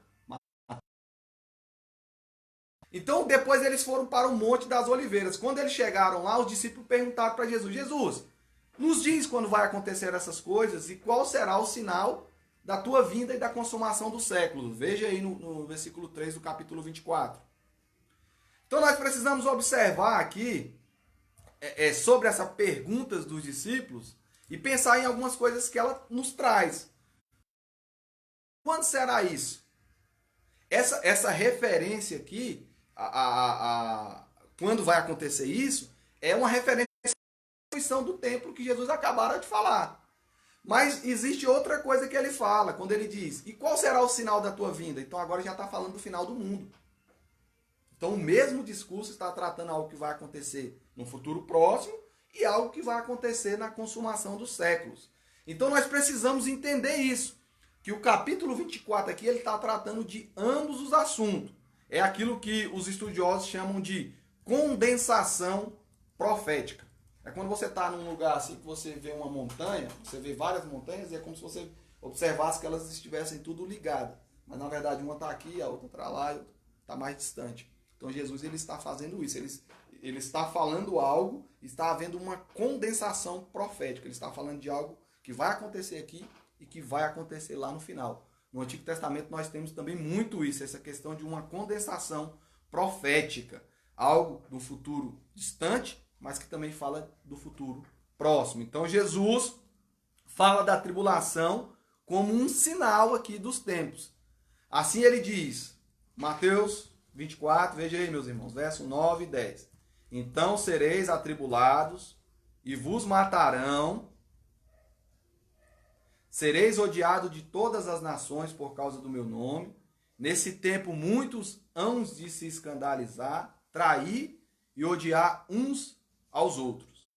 Então depois eles foram para o Monte das Oliveiras. Quando eles chegaram lá, os discípulos perguntaram para Jesus: Jesus, nos diz quando vai acontecer essas coisas e qual será o sinal da tua vinda e da consumação do século. Veja aí no versículo 3 do capítulo 24. Então nós precisamos observar aqui sobre essas perguntas dos discípulos, e pensar em algumas coisas que ela nos traz. Quando será isso? Essa referência aqui, quando vai acontecer isso, é uma referência à destruição do templo que Jesus acabara de falar. Mas existe outra coisa que ele fala, quando ele diz, e qual será o sinal da tua vinda? Então agora já está falando do final do mundo. Então o mesmo discurso está tratando algo que vai acontecer no futuro próximo e algo que vai acontecer na consumação dos séculos. Então nós precisamos entender isso, que o capítulo 24 aqui ele está tratando de ambos os assuntos. É aquilo que os estudiosos chamam de condensação profética. É quando você está num lugar assim que você vê uma montanha, você vê várias montanhas e é como se você observasse que elas estivessem tudo ligadas. Mas na verdade uma está aqui, a outra está lá e a outra está mais distante. Então Jesus ele está fazendo isso, ele está falando algo, está havendo uma condensação profética. Ele está falando de algo que vai acontecer aqui e que vai acontecer lá no final. No Antigo Testamento nós temos também muito isso, essa questão de uma condensação profética. Algo do futuro distante, mas que também fala do futuro próximo. Então Jesus fala da tribulação como um sinal aqui dos tempos. Assim ele diz, Mateus 24, veja aí meus irmãos, verso 9 e 10. Então sereis atribulados e vos matarão, sereis odiados de todas as nações por causa do meu nome. Nesse tempo muitos hão de se escandalizar, trair e odiar uns aos outros.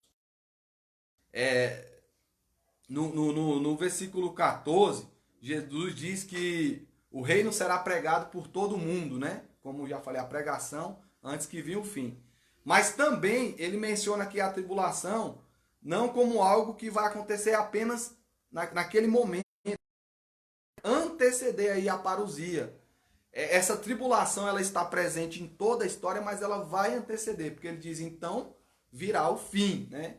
No versículo 14, Jesus diz que o reino será pregado por todo mundo, né? Como já falei, a pregação antes que vinha o fim. Mas também ele menciona aqui a tribulação não como algo que vai acontecer apenas naquele momento, anteceder aí a parousia. Essa tribulação ela está presente em toda a história, mas ela vai anteceder, porque ele diz então virá o fim, né?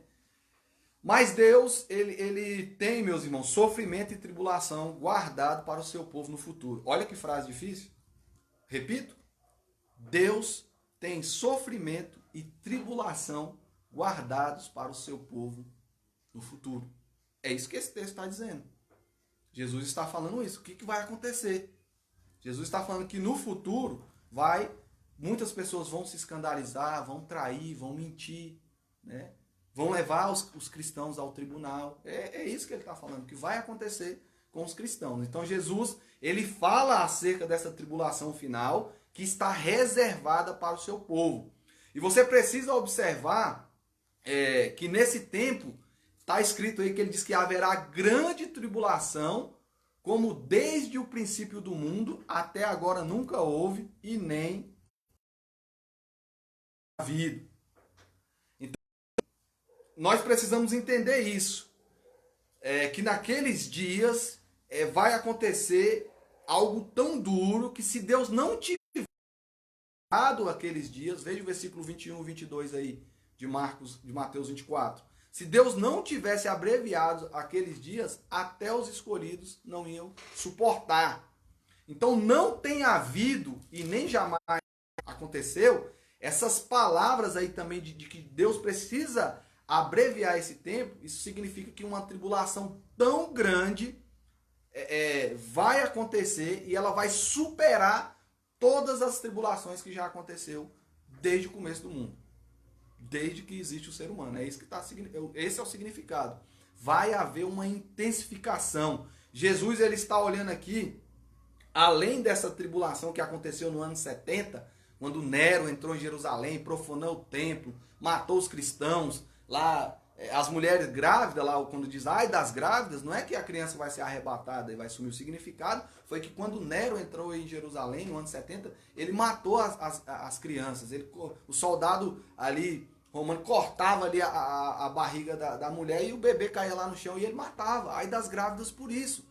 Mas Deus, ele tem, meus irmãos, sofrimento e tribulação guardado para o seu povo no futuro. Olha que frase difícil. Repito. Deus tem sofrimento e tribulação guardados para o seu povo no futuro. É isso que esse texto está dizendo. Jesus está falando isso. O que vai acontecer? Jesus está falando que no futuro muitas pessoas vão se escandalizar, vão trair, vão mentir, né? Vão levar os cristãos ao tribunal. É isso que ele está falando, que vai acontecer com os cristãos. Então Jesus, ele fala acerca dessa tribulação final que está reservada para o seu povo. E você precisa observar que nesse tempo, está escrito aí que ele diz que haverá grande tribulação, como desde o princípio do mundo até agora nunca houve e nem havido. Então, nós precisamos entender isso. Que naqueles dias vai acontecer algo tão duro que se Deus não tiver dado aqueles dias, veja o versículo 21 e 22 aí de Mateus 24. Se Deus não tivesse abreviado aqueles dias, até os escolhidos não iam suportar. Então não tem havido e nem jamais aconteceu essas palavras aí também de que Deus precisa abreviar esse tempo. Isso significa que uma tribulação tão grande vai acontecer e ela vai superar todas as tribulações que já aconteceu desde o começo do mundo. Desde que existe o ser humano. Esse é o significado. Vai haver uma intensificação. Jesus ele está olhando aqui, além dessa tribulação que aconteceu no ano 70, quando Nero entrou em Jerusalém, profanou o templo, matou os cristãos, lá as mulheres grávidas, lá quando diz ai das grávidas, não é que a criança vai ser arrebatada e vai sumir. O significado foi que quando Nero entrou em Jerusalém no ano 70, ele matou as crianças. O soldado ali romano cortava ali a barriga da mulher e o bebê caía lá no chão e ele matava. Ai das grávidas por isso.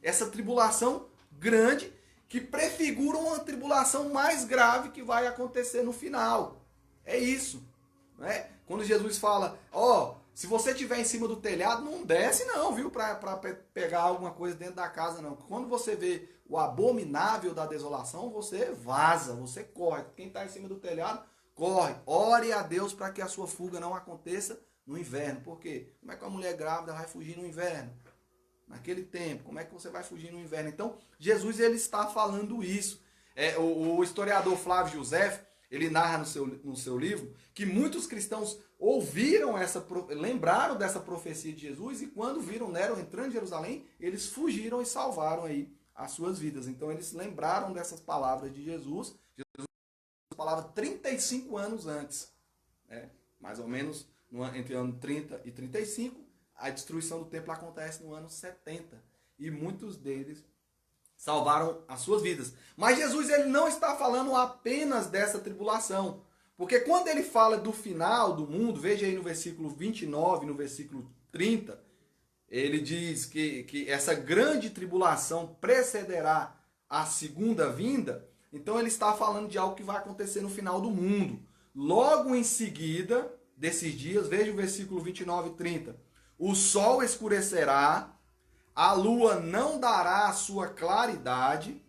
Essa tribulação grande que prefigura uma tribulação mais grave que vai acontecer no final. É isso. Né? Quando Jesus fala, se você estiver em cima do telhado, não desce não, viu? Para pegar alguma coisa dentro da casa, não. Quando você vê o abominável da desolação, você vaza, você corre. Quem está em cima do telhado, corre. Ore a Deus para que a sua fuga não aconteça no inverno. Por quê? Como é que uma mulher grávida vai fugir no inverno? Naquele tempo, como é que você vai fugir no inverno? Então, Jesus ele está falando isso. O historiador Flávio José, ele narra no seu livro que muitos cristãos lembraram dessa profecia de Jesus, e quando viram Nero entrando em Jerusalém, eles fugiram e salvaram aí as suas vidas. Então, eles lembraram dessas palavras de Jesus. Jesus falava 35 anos antes, né? Mais ou menos entre o ano 30 e 35, a destruição do templo acontece no ano 70. E muitos deles salvaram as suas vidas. Mas Jesus ele não está falando apenas dessa tribulação. Porque quando ele fala do final do mundo, veja aí no versículo 29, no versículo 30, ele diz que essa grande tribulação precederá a segunda vinda. Então ele está falando de algo que vai acontecer no final do mundo. Logo em seguida desses dias, veja o versículo 29 e 30. O sol escurecerá, a lua não dará a sua claridade,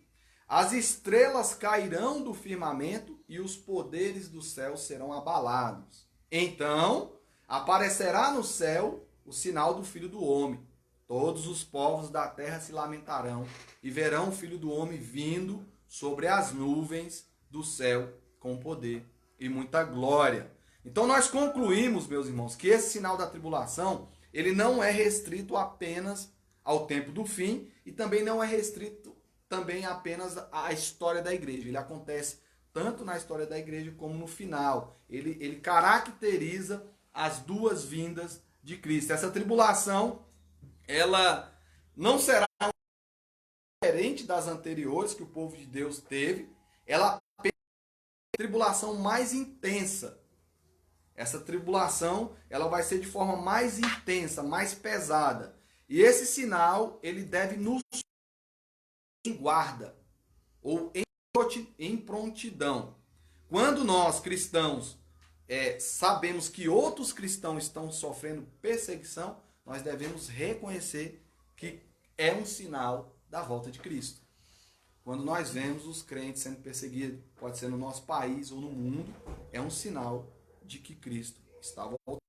as estrelas cairão do firmamento e os poderes do céu serão abalados. Então aparecerá no céu o sinal do Filho do Homem. Todos os povos da terra se lamentarão e verão o Filho do Homem vindo sobre as nuvens do céu com poder e muita glória. Então nós concluímos, meus irmãos, que esse sinal da tribulação ele não é restrito apenas ao tempo do fim e também não é restrito também apenas à história da igreja. Ele acontece tanto na história da igreja como no final. Ele caracteriza as duas vindas de Cristo. Essa tribulação, ela não será diferente das anteriores que o povo de Deus teve. Ela é a tribulação mais intensa. Essa tribulação, ela vai ser de forma mais intensa, mais pesada. E esse sinal, ele deve nos em guarda ou em prontidão. Quando nós, cristãos, sabemos que outros cristãos estão sofrendo perseguição, nós devemos reconhecer que é um sinal da volta de Cristo. Quando nós vemos os crentes sendo perseguidos, pode ser no nosso país ou no mundo, é um sinal de que Cristo está voltando.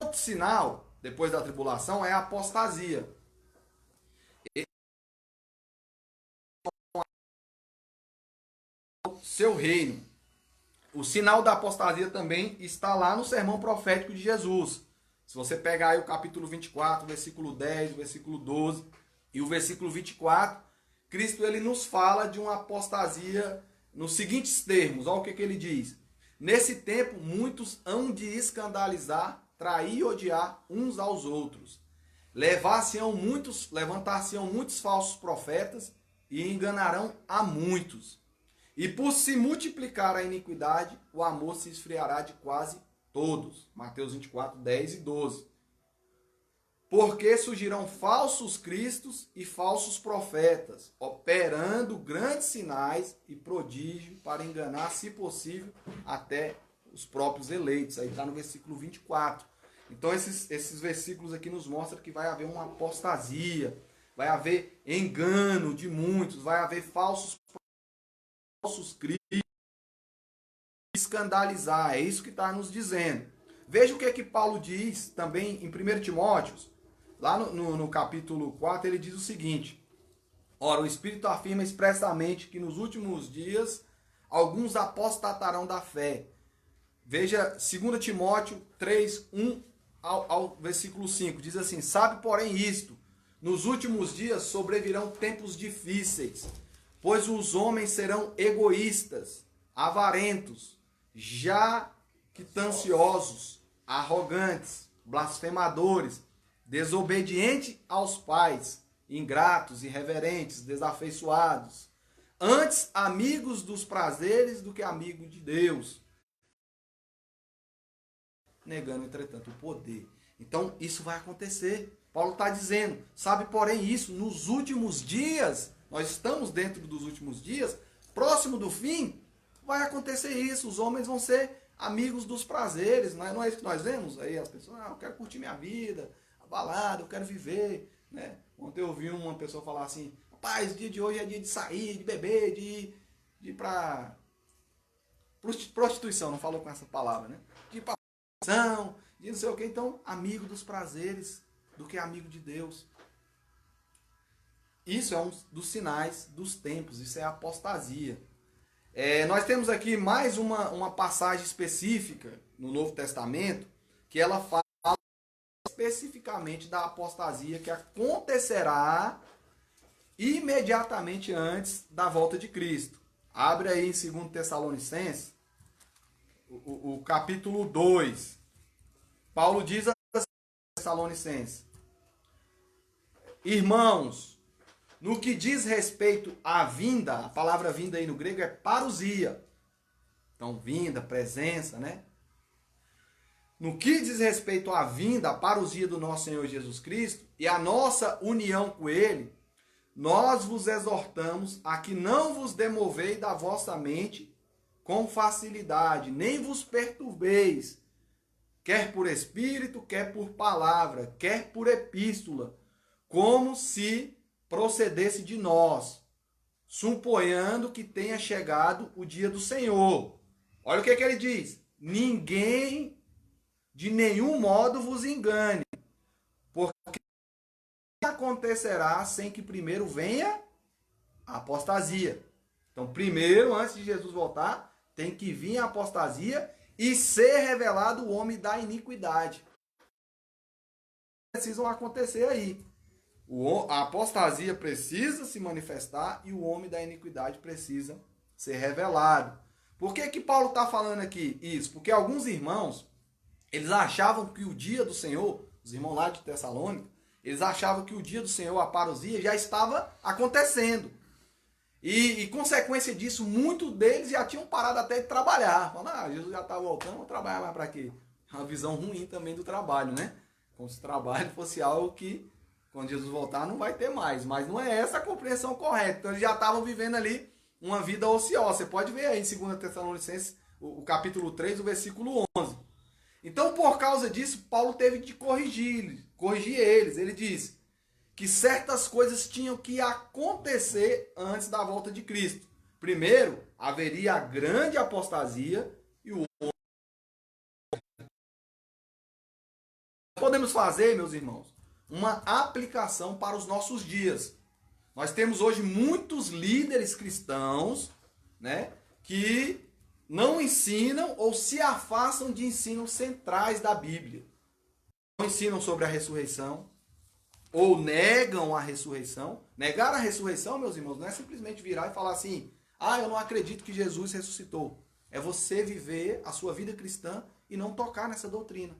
Outro sinal, depois da tribulação, é a apostasia. Seu reino. O sinal da apostasia também está lá no sermão profético de Jesus. Se você pegar aí o capítulo 24, o versículo 10, o versículo 12 e o versículo 24, Cristo ele nos fala de uma apostasia nos seguintes termos. Olha o que ele diz. Nesse tempo, muitos hão de escandalizar, trair e odiar uns aos outros. Levantar-se-ão muitos falsos profetas e enganarão a muitos. E por se multiplicar a iniquidade, o amor se esfriará de quase todos. Mateus 24, 10 e 12. Porque surgirão falsos cristos e falsos profetas, operando grandes sinais e prodígios para enganar, se possível, até os próprios eleitos. Aí está no versículo 24. Então esses versículos aqui nos mostram que vai haver uma apostasia, vai haver engano de muitos, vai haver falsos cristos, escandalizar. É isso que está nos dizendo. Veja o que é que Paulo diz também em 1 Timóteo. Lá no capítulo 4, ele diz o seguinte: ora, o Espírito afirma expressamente que nos últimos dias alguns apostatarão da fé. Veja 2 Timóteo 3, 1 ao versículo 5. Diz assim: sabe, porém, isto, nos últimos dias sobrevirão tempos difíceis, pois os homens serão egoístas, avarentos, jactanciosos, arrogantes, blasfemadores, desobedientes aos pais, ingratos, irreverentes, desafeiçoados, antes amigos dos prazeres do que amigos de Deus, negando, entretanto, o poder. Então, isso vai acontecer. Paulo está dizendo, sabe, porém, isso, nos últimos dias, nós estamos dentro dos últimos dias, próximo do fim, vai acontecer isso. Os homens vão ser amigos dos prazeres. Não é isso que nós vemos? Aí as pessoas, eu quero curtir minha vida, balada, eu quero viver, né? Ontem eu ouvi uma pessoa falar assim: rapaz, o dia de hoje é dia de sair, de beber, de ir para prostituição, não falou com essa palavra, né? De ir para prostituição, de não sei o que. Então, amigo dos prazeres do que amigo de Deus. Isso é um dos sinais dos tempos, isso é apostasia. Nós temos aqui mais uma passagem específica no Novo Testamento, que ela fala especificamente da apostasia que acontecerá imediatamente antes da volta de Cristo. Abre aí em 2 Tessalonicenses, o capítulo 2. Paulo diz a Tessalonicenses: irmãos, no que diz respeito à vinda, a palavra vinda aí no grego é parousia. Então, vinda, presença, né? No que diz respeito à vinda, a parousia do nosso Senhor Jesus Cristo e a nossa união com Ele, nós vos exortamos a que não vos demoveis da vossa mente com facilidade, nem vos perturbeis, quer por espírito, quer por palavra, quer por epístola, como se procedesse de nós, suponhando que tenha chegado o dia do Senhor. Olha o que ele diz: ninguém de nenhum modo vos engane, porque acontecerá sem que primeiro venha a apostasia. Então, primeiro, antes de Jesus voltar, tem que vir a apostasia e ser revelado o homem da iniquidade. Precisam acontecer aí. A apostasia precisa se manifestar e o homem da iniquidade precisa ser revelado. Por que Paulo está falando aqui isso? Porque alguns irmãos, eles achavam que o dia do Senhor, os irmãos lá de Tessalônica, eles achavam que o dia do Senhor, a parousia, já estava acontecendo. E consequência disso, muitos deles já tinham parado até de trabalhar. Falando, Jesus já está voltando, vou trabalhar mais para quê? Uma visão ruim também do trabalho, né? Como se o trabalho fosse algo que, quando Jesus voltar, não vai ter mais. Mas não é essa a compreensão correta. Então eles já estavam vivendo ali uma vida ociosa. Você pode ver aí em 2 Tessalonicenses, o capítulo 3, o versículo 11. Então, por causa disso, Paulo teve de corrigir eles. Ele diz que certas coisas tinham que acontecer antes da volta de Cristo. Primeiro, haveria a grande apostasia e o podemos fazer, meus irmãos, uma aplicação para os nossos dias. Nós temos hoje muitos líderes cristãos, né, que não ensinam ou se afastam de ensinos centrais da Bíblia. Não ensinam sobre a ressurreição, ou negam a ressurreição. Negar a ressurreição, meus irmãos, não é simplesmente virar e falar assim: eu não acredito que Jesus ressuscitou. É você viver a sua vida cristã e não tocar nessa doutrina.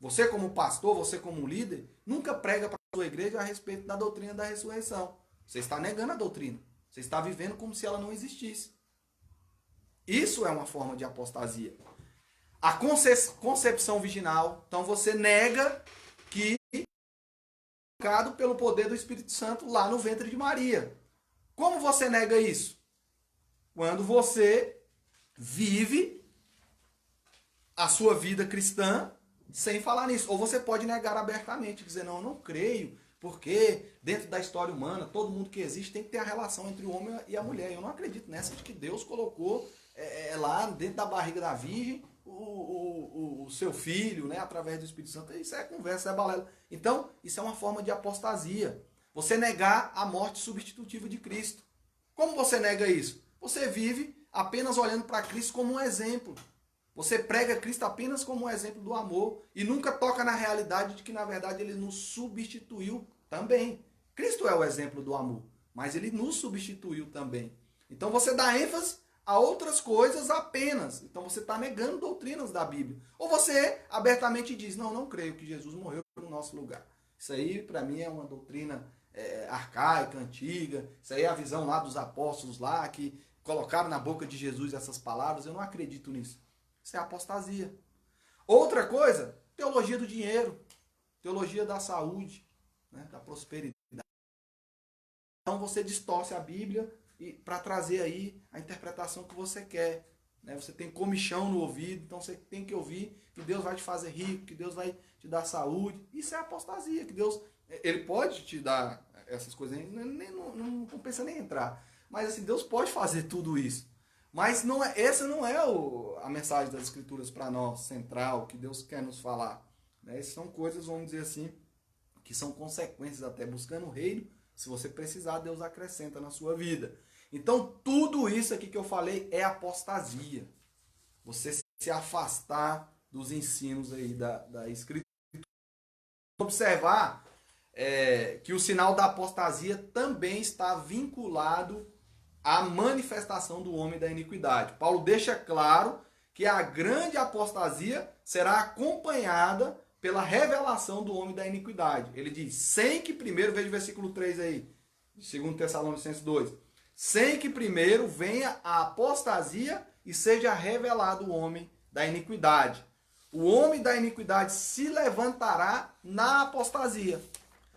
Você como pastor, você como líder, nunca prega para a sua igreja a respeito da doutrina da ressurreição. Você está negando a doutrina. Você está vivendo como se ela não existisse. Isso é uma forma de apostasia. A concepção virginal, então você nega que criado pelo poder do Espírito Santo lá no ventre de Maria. Como você nega isso? Quando você vive a sua vida cristã sem falar nisso. Ou você pode negar abertamente, dizer, não, eu não creio, porque dentro da história humana, todo mundo que existe tem que ter a relação entre o homem e a mulher. Eu não acredito nessa de que Deus colocou lá dentro da barriga da virgem o seu filho, né, através do Espírito Santo. Isso é conversa, é balela. Então, isso é uma forma de apostasia. Você negar a morte substitutiva de Cristo. Como você nega isso? Você vive apenas olhando para Cristo como um exemplo. Você prega Cristo apenas como um exemplo do amor e nunca toca na realidade de que, na verdade, ele nos substituiu também. Cristo é o exemplo do amor, mas ele nos substituiu também. Então, você dá ênfase a outras coisas apenas. Então você está negando doutrinas da Bíblia. Ou você abertamente diz, não creio que Jesus morreu no nosso lugar. Isso aí para mim é uma doutrina arcaica, antiga. Isso aí é a visão lá dos apóstolos lá, que colocaram na boca de Jesus essas palavras. Eu não acredito nisso. Isso é apostasia. Outra coisa, teologia do dinheiro. Teologia da saúde, né, da prosperidade. Então você distorce a Bíblia para trazer aí a interpretação que você quer. Né? Você tem comichão no ouvido, então você tem que ouvir que Deus vai te fazer rico, que Deus vai te dar saúde. Isso é apostasia, que Deus, ele pode te dar essas coisas, não compensa nem entrar. Mas assim, Deus pode fazer tudo isso. Mas essa não é a mensagem das Escrituras para nós, central, que Deus quer nos falar. Né? Essas são coisas, vamos dizer assim, que são consequências até buscando o reino. Se você precisar, Deus acrescenta na sua vida. Então, tudo isso aqui que eu falei é apostasia. Você se afastar dos ensinos aí da Escritura. Observar que o sinal da apostasia também está vinculado à manifestação do homem da iniquidade. Paulo deixa claro que a grande apostasia será acompanhada pela revelação do homem da iniquidade. Ele diz, sem que primeiro, veja o versículo 3 aí, de 2 Tessalonicenses 2, sem que primeiro venha a apostasia e seja revelado o homem da iniquidade. O homem da iniquidade se levantará na apostasia.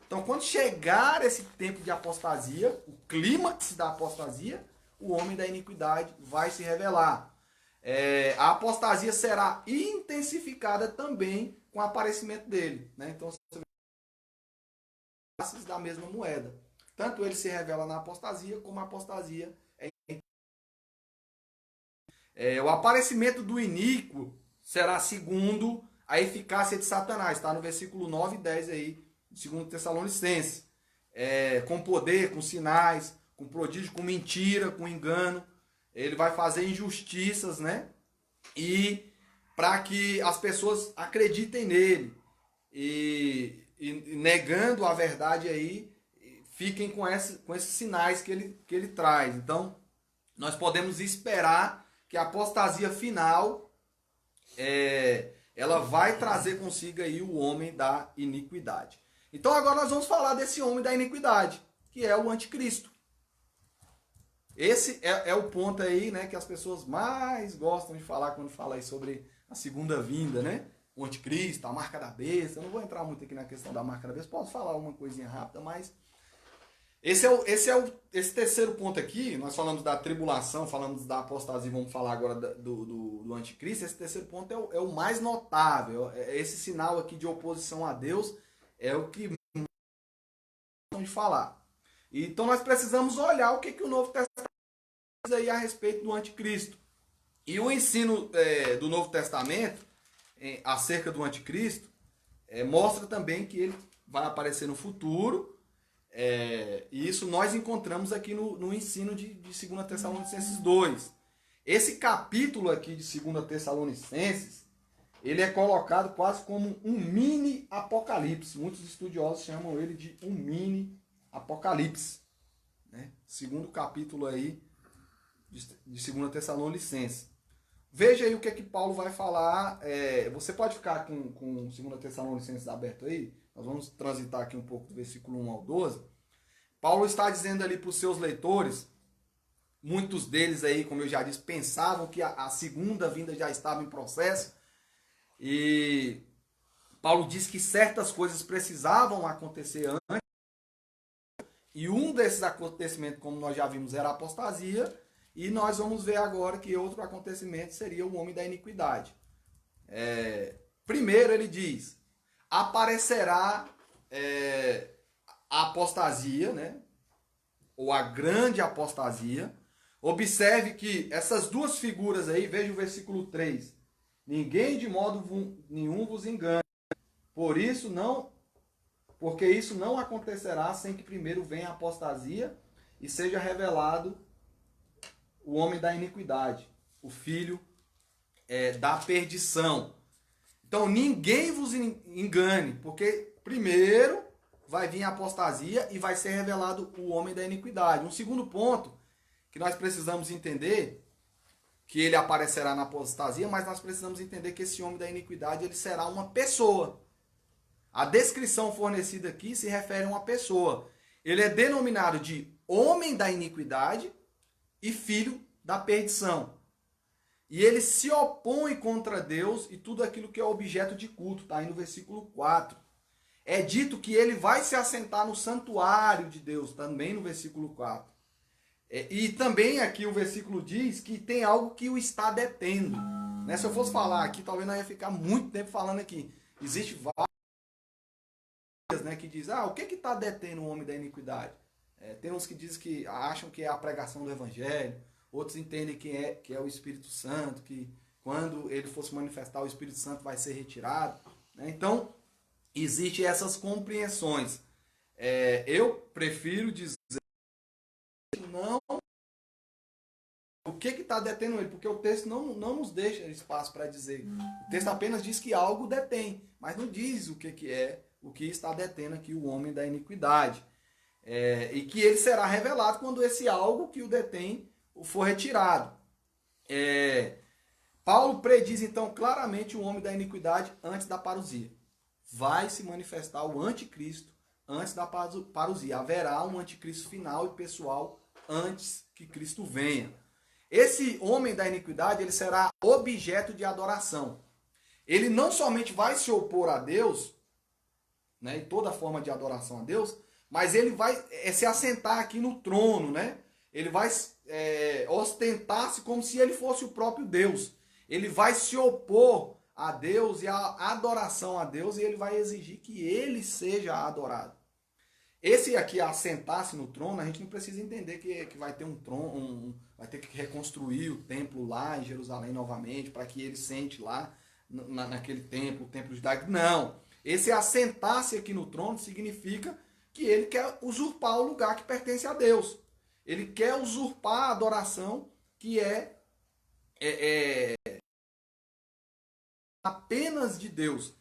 Então, quando chegar esse tempo de apostasia, o clímax da apostasia, o homem da iniquidade vai se revelar. A apostasia será intensificada também com o aparecimento dele. Né? Então, você vê faces da mesma moeda. Tanto ele se revela na apostasia, como a apostasia o aparecimento do iníquo será segundo a eficácia de Satanás. Está no versículo 9 e 10 aí, de 2 Tessalonicenses. Com poder, com sinais, com prodígio, com mentira, com engano. Ele vai fazer injustiças, né? E para que as pessoas acreditem nele. E negando a verdade aí, fiquem com esses sinais que ele traz. Então, nós podemos esperar que a apostasia final, ela vai trazer consigo aí o homem da iniquidade. Então agora nós vamos falar desse homem da iniquidade, que é o anticristo. Esse é o ponto aí, né, que as pessoas mais gostam de falar quando fala aí sobre a segunda vinda, né? O anticristo, a marca da besta. Eu não vou entrar muito aqui na questão da marca da besta, posso falar uma coisinha rápida, mas esse terceiro ponto aqui, nós falamos da tribulação, falamos da apostasia, vamos falar agora do anticristo. Esse terceiro ponto é o mais notável. Esse sinal aqui de oposição a Deus é o que de falar. Então nós precisamos olhar o que o Novo Testamento diz aí a respeito do anticristo. E o ensino do Novo Testamento acerca do anticristo mostra também que ele vai aparecer no futuro. E isso nós encontramos aqui no ensino de 2 Tessalonicenses 2. Esse capítulo aqui de 2 Tessalonicenses, ele é colocado quase como um mini apocalipse. Muitos estudiosos chamam ele de um mini apocalipse. Né? Segundo capítulo aí de 2 Tessalonicenses. Veja aí o que é que Paulo vai falar. Você pode ficar com 2 Tessalonicenses aberto aí. Nós vamos transitar aqui um pouco do versículo 1 ao 12. Paulo está dizendo ali para os seus leitores, muitos deles aí, como eu já disse, pensavam que a segunda vinda já estava em processo. E Paulo diz que certas coisas precisavam acontecer antes. E um desses acontecimentos, como nós já vimos, era a apostasia. E nós vamos ver agora que outro acontecimento seria o homem da iniquidade. Primeiro ele diz, aparecerá a apostasia, né? Ou a grande apostasia. Observe que essas duas figuras aí, veja o versículo 3. Ninguém de modo nenhum vos engane. Porque isso não acontecerá sem que primeiro venha a apostasia e seja revelado o homem da iniquidade, o filho da perdição. Então ninguém vos engane, porque primeiro vai vir a apostasia e vai ser revelado o homem da iniquidade. Um segundo ponto que nós precisamos entender, que ele aparecerá na apostasia, mas nós precisamos entender que esse homem da iniquidade ele será uma pessoa. A descrição fornecida aqui se refere a uma pessoa. Ele é denominado de homem da iniquidade e filho da perdição. E ele se opõe contra Deus e tudo aquilo que é objeto de culto. Está aí no versículo 4. É dito que ele vai se assentar no santuário de Deus, também no versículo 4. E também aqui o versículo diz que tem algo que o está detendo. Né? Se eu fosse falar aqui, talvez nós ia ficar muito tempo falando aqui. Existe várias, né, que diz, o que está detendo o homem da iniquidade? Tem uns que dizem que acham que é a pregação do evangelho, outros entendem que é o Espírito Santo, que quando ele for se manifestar, o Espírito Santo vai ser retirado. Né? Então, existem essas compreensões. Eu prefiro dizer não o que está detendo ele, porque o texto não nos deixa espaço para dizer. O texto apenas diz que algo detém, mas não diz o que é o que está detendo aqui o homem da iniquidade. E que ele será revelado quando esse algo que o detém for retirado. Paulo prediz então claramente o homem da iniquidade antes da parousia. Vai se manifestar o anticristo antes da parousia. Haverá um anticristo final e pessoal antes que Cristo venha. Esse homem da iniquidade, ele será objeto de adoração. Ele não somente vai se opor a Deus, né, em toda forma de adoração a Deus, mas ele vai se assentar aqui no trono, né? Ele vai ostentar-se como se ele fosse o próprio Deus. Ele vai se opor a Deus e a adoração a Deus, e ele vai exigir que ele seja adorado. Esse aqui, assentar-se no trono, a gente não precisa entender que vai ter um trono, vai ter que reconstruir o templo lá em Jerusalém novamente, para que ele sente lá naquele templo, o templo judaico. Não. Esse assentar-se aqui no trono significa que ele quer usurpar o lugar que pertence a Deus. Ele quer usurpar a adoração que é apenas de Deus.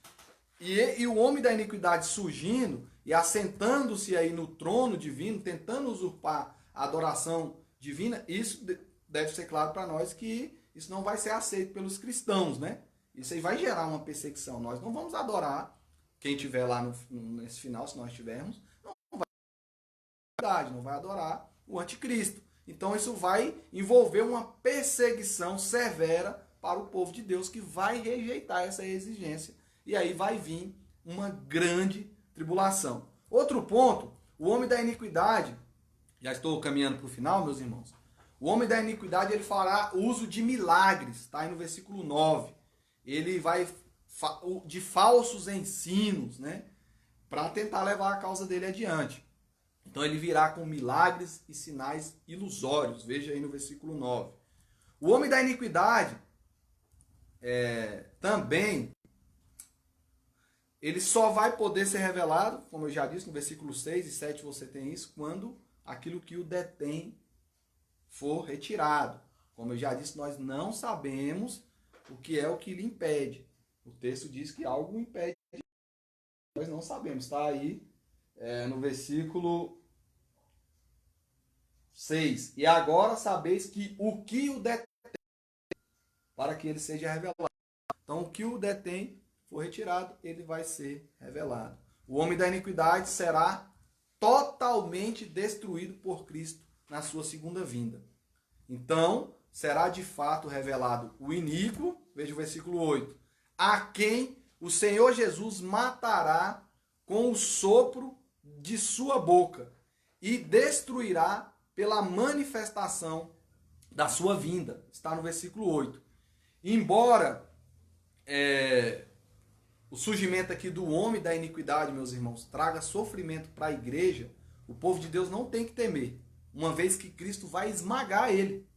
E o homem da iniquidade surgindo e assentando-se aí no trono divino, tentando usurpar a adoração divina, isso deve ser claro para nós que isso não vai ser aceito pelos cristãos, né? Isso aí vai gerar uma perseguição. Nós não vamos adorar quem estiver lá nesse final, se nós tivermos, não vai adorar o anticristo. Então isso vai envolver uma perseguição severa para o povo de Deus, que vai rejeitar essa exigência. E aí vai vir uma grande tribulação. Outro ponto, o homem da iniquidade, já estou caminhando para o final, meus irmãos. O homem da iniquidade, ele fará uso de milagres, está aí no versículo 9. Ele vai de falsos ensinos, né, para tentar levar a causa dele adiante. Então ele virá com milagres e sinais ilusórios, veja aí no versículo 9. O homem da iniquidade também, ele só vai poder ser revelado, como eu já disse, no versículo 6 e 7 você tem isso, quando aquilo que o detém for retirado. Como eu já disse, nós não sabemos o que é o que lhe impede. O texto diz que algo impede. Nós não sabemos. Está aí no versículo 6. E agora sabeis que o que o detém, para que ele seja revelado. Então, o que o detém for retirado, ele vai ser revelado. O homem da iniquidade será totalmente destruído por Cristo na sua segunda vinda. Então, será de fato revelado o iníquo, veja o versículo 8, a quem o Senhor Jesus matará com o sopro de sua boca e destruirá pela manifestação da sua vinda. Está no versículo 8. Embora o surgimento aqui do homem da iniquidade, meus irmãos, traga sofrimento para a igreja, o povo de Deus não tem que temer, uma vez que Cristo vai esmagar ele.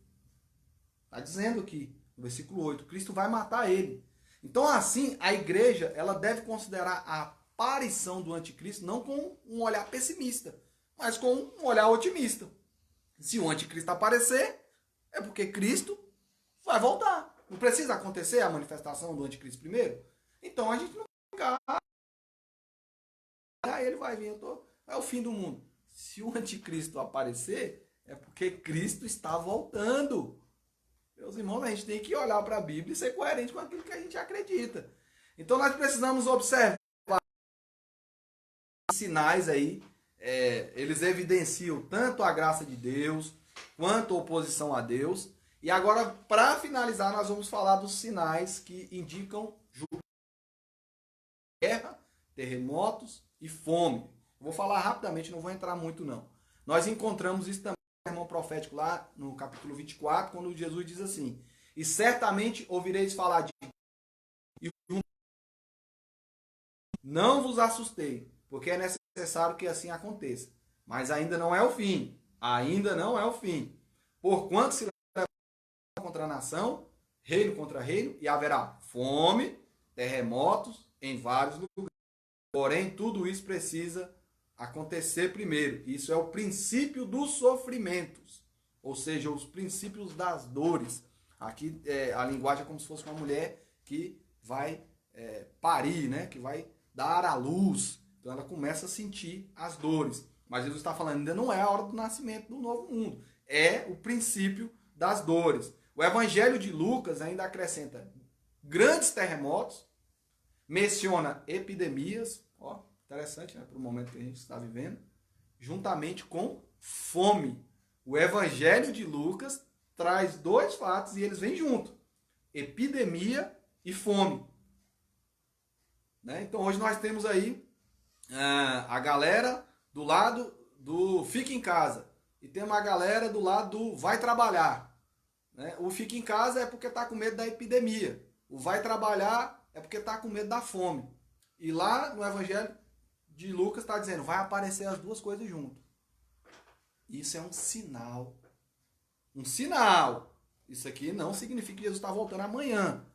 Está dizendo aqui, no versículo 8, Cristo vai matar ele. Então, assim, a igreja ela deve considerar a aparição do anticristo não com um olhar pessimista, mas com um olhar otimista. Se o anticristo aparecer, é porque Cristo vai voltar. Não precisa acontecer a manifestação do anticristo primeiro? Então a gente não vai ficar. Aí ele vai vir, é o fim do mundo. Se o anticristo aparecer, é porque Cristo está voltando. Meus irmãos, a gente tem que olhar para a Bíblia e ser coerente com aquilo que a gente acredita. Então nós precisamos observar os sinais aí. Eles evidenciam tanto a graça de Deus quanto a oposição a Deus. E agora, para finalizar, nós vamos falar dos sinais que indicam guerra, terremotos e fome. Eu vou falar rapidamente, não vou entrar muito não. Nós encontramos isso também no sermão profético lá no capítulo 24, quando Jesus diz assim: e certamente ouvireis falar de não vos assustei, porque é necessário que assim aconteça. Mas ainda não é o fim. Ainda não é o fim. Porquanto se contra nação, reino contra reino, e haverá fome, terremotos em vários lugares. Porém, tudo isso precisa acontecer primeiro. Isso é o princípio dos sofrimentos, ou seja, os princípios das dores. Aqui a linguagem é como se fosse uma mulher que vai parir, né? Que vai dar à luz. Então ela começa a sentir as dores. Mas Jesus está falando, ainda não é a hora do nascimento do novo mundo. É o princípio das dores. O Evangelho de Lucas ainda acrescenta grandes terremotos, menciona epidemias, ó, interessante, né, para o momento que a gente está vivendo, juntamente com fome. O Evangelho de Lucas traz dois fatos e eles vêm junto: epidemia e fome. Né? Então hoje nós temos aí a galera do lado do fica em casa e temos a galera do lado do vai trabalhar. Né? O fica em casa é porque está com medo da epidemia. O vai trabalhar é porque está com medo da fome. E lá no Evangelho de Lucas está dizendo, vai aparecer as duas coisas junto. Isso é um sinal. Um sinal. Isso aqui não significa que Jesus está voltando amanhã.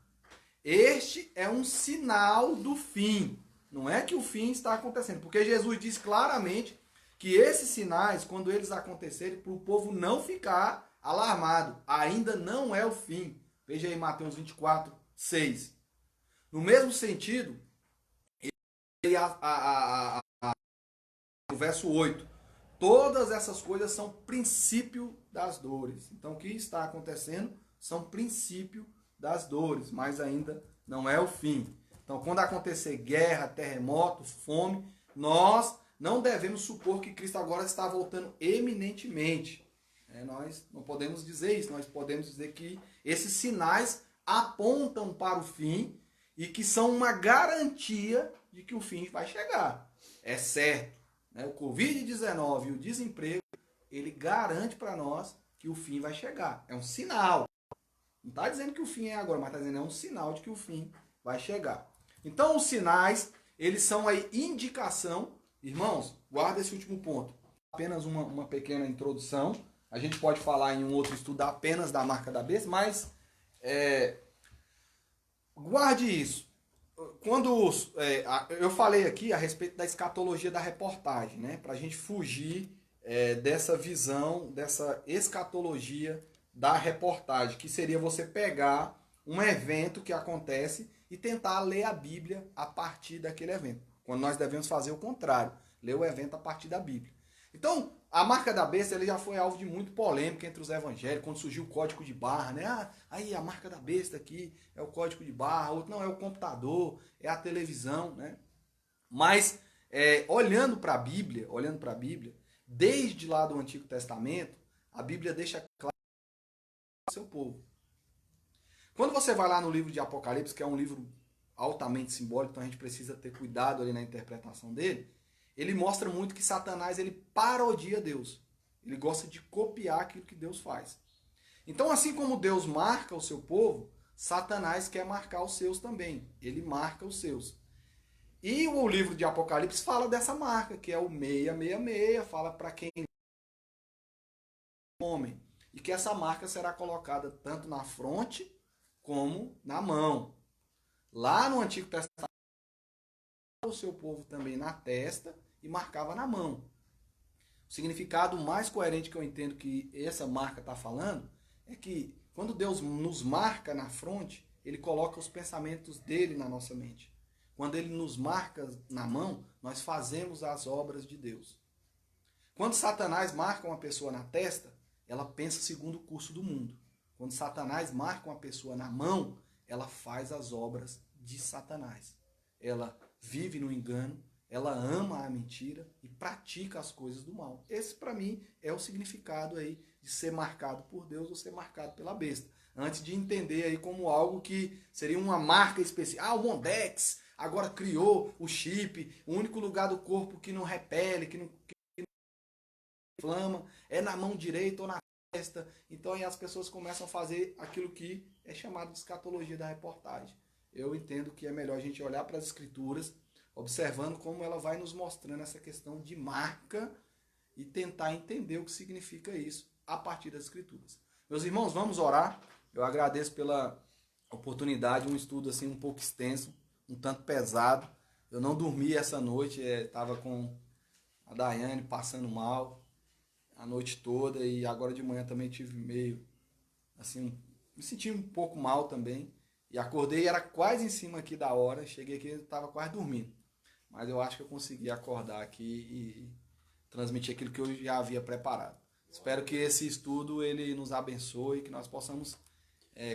Este é um sinal do fim. Não é que o fim está acontecendo. Porque Jesus diz claramente que esses sinais, quando eles acontecerem, para o povo não ficar alarmado. Ainda não é o fim. Veja aí Mateus 24, 6. No mesmo sentido, o verso 8. Todas essas coisas são princípio das dores. Então, o que está acontecendo são princípio das dores, mas ainda não é o fim. Então, quando acontecer guerra, terremoto, fome, nós não devemos supor que Cristo agora está voltando eminentemente. Nós não podemos dizer isso. Nós podemos dizer que esses sinais apontam para o fim e que são uma garantia de que o fim vai chegar. É certo. O Covid-19 e o desemprego, ele garante para nós que o fim vai chegar. É um sinal. Não está dizendo que o fim é agora, mas está dizendo que é um sinal de que o fim vai chegar. Então, os sinais, eles são aí indicação. Irmãos, guarda esse último ponto. Apenas uma pequena introdução. A gente pode falar em um outro estudo apenas da marca da besta, mas guarde isso. Quando eu falei aqui a respeito da escatologia da reportagem, né? Para a gente fugir dessa visão, dessa escatologia da reportagem, que seria você pegar um evento que acontece e tentar ler a Bíblia a partir daquele evento. Quando nós devemos fazer o contrário, ler o evento a partir da Bíblia. Então, a marca da besta ele já foi alvo de muito polêmica entre os evangélicos, quando surgiu o código de barra, né? Aí a marca da besta aqui é o código de barra, outro não, é o computador, é a televisão, né? Mas, olhando para a Bíblia, desde lá do Antigo Testamento, a Bíblia deixa claro para o seu povo. Quando você vai lá no livro de Apocalipse, que é um livro altamente simbólico, então a gente precisa ter cuidado ali na interpretação dele, ele mostra muito que Satanás ele parodia Deus. Ele gosta de copiar aquilo que Deus faz. Então, assim como Deus marca o seu povo, Satanás quer marcar os seus também. Ele marca os seus. E o livro de Apocalipse fala dessa marca, que é o 666, fala para quem é homem. E que essa marca será colocada tanto na fronte como na mão. Lá no Antigo Testamento, o seu povo também na testa e marcava na mão. O significado mais coerente que eu entendo que essa marca está falando é que quando Deus nos marca na fronte, Ele coloca os pensamentos dele na nossa mente. Quando Ele nos marca na mão, nós fazemos as obras de Deus. Quando Satanás marca uma pessoa na testa, ela pensa segundo o curso do mundo. Quando Satanás marca uma pessoa na mão, ela faz as obras de Satanás. Ela vive no engano, ela ama a mentira e pratica as coisas do mal. Esse, para mim, é o significado aí de ser marcado por Deus ou ser marcado pela besta. Antes de entender aí como algo que seria uma marca especial. O Mondex agora criou o chip, o único lugar do corpo que não repele, que não inflama, é na mão direita ou na testa. Então aí as pessoas começam a fazer aquilo que é chamado de escatologia da reportagem. Eu entendo que é melhor a gente olhar para as escrituras, observando como ela vai nos mostrando essa questão de marca e tentar entender o que significa isso a partir das escrituras. Meus irmãos, vamos orar. Eu agradeço pela oportunidade, um estudo assim um pouco extenso, um tanto pesado. Eu não dormi essa noite, estava com a Daiane passando mal a noite toda e agora de manhã também tive meio assim, me senti um pouco mal também. E acordei, era quase em cima aqui da hora, cheguei aqui e estava quase dormindo. Mas eu acho que eu consegui acordar aqui e transmitir aquilo que eu já havia preparado. Espero que esse estudo ele nos abençoe, que nós possamos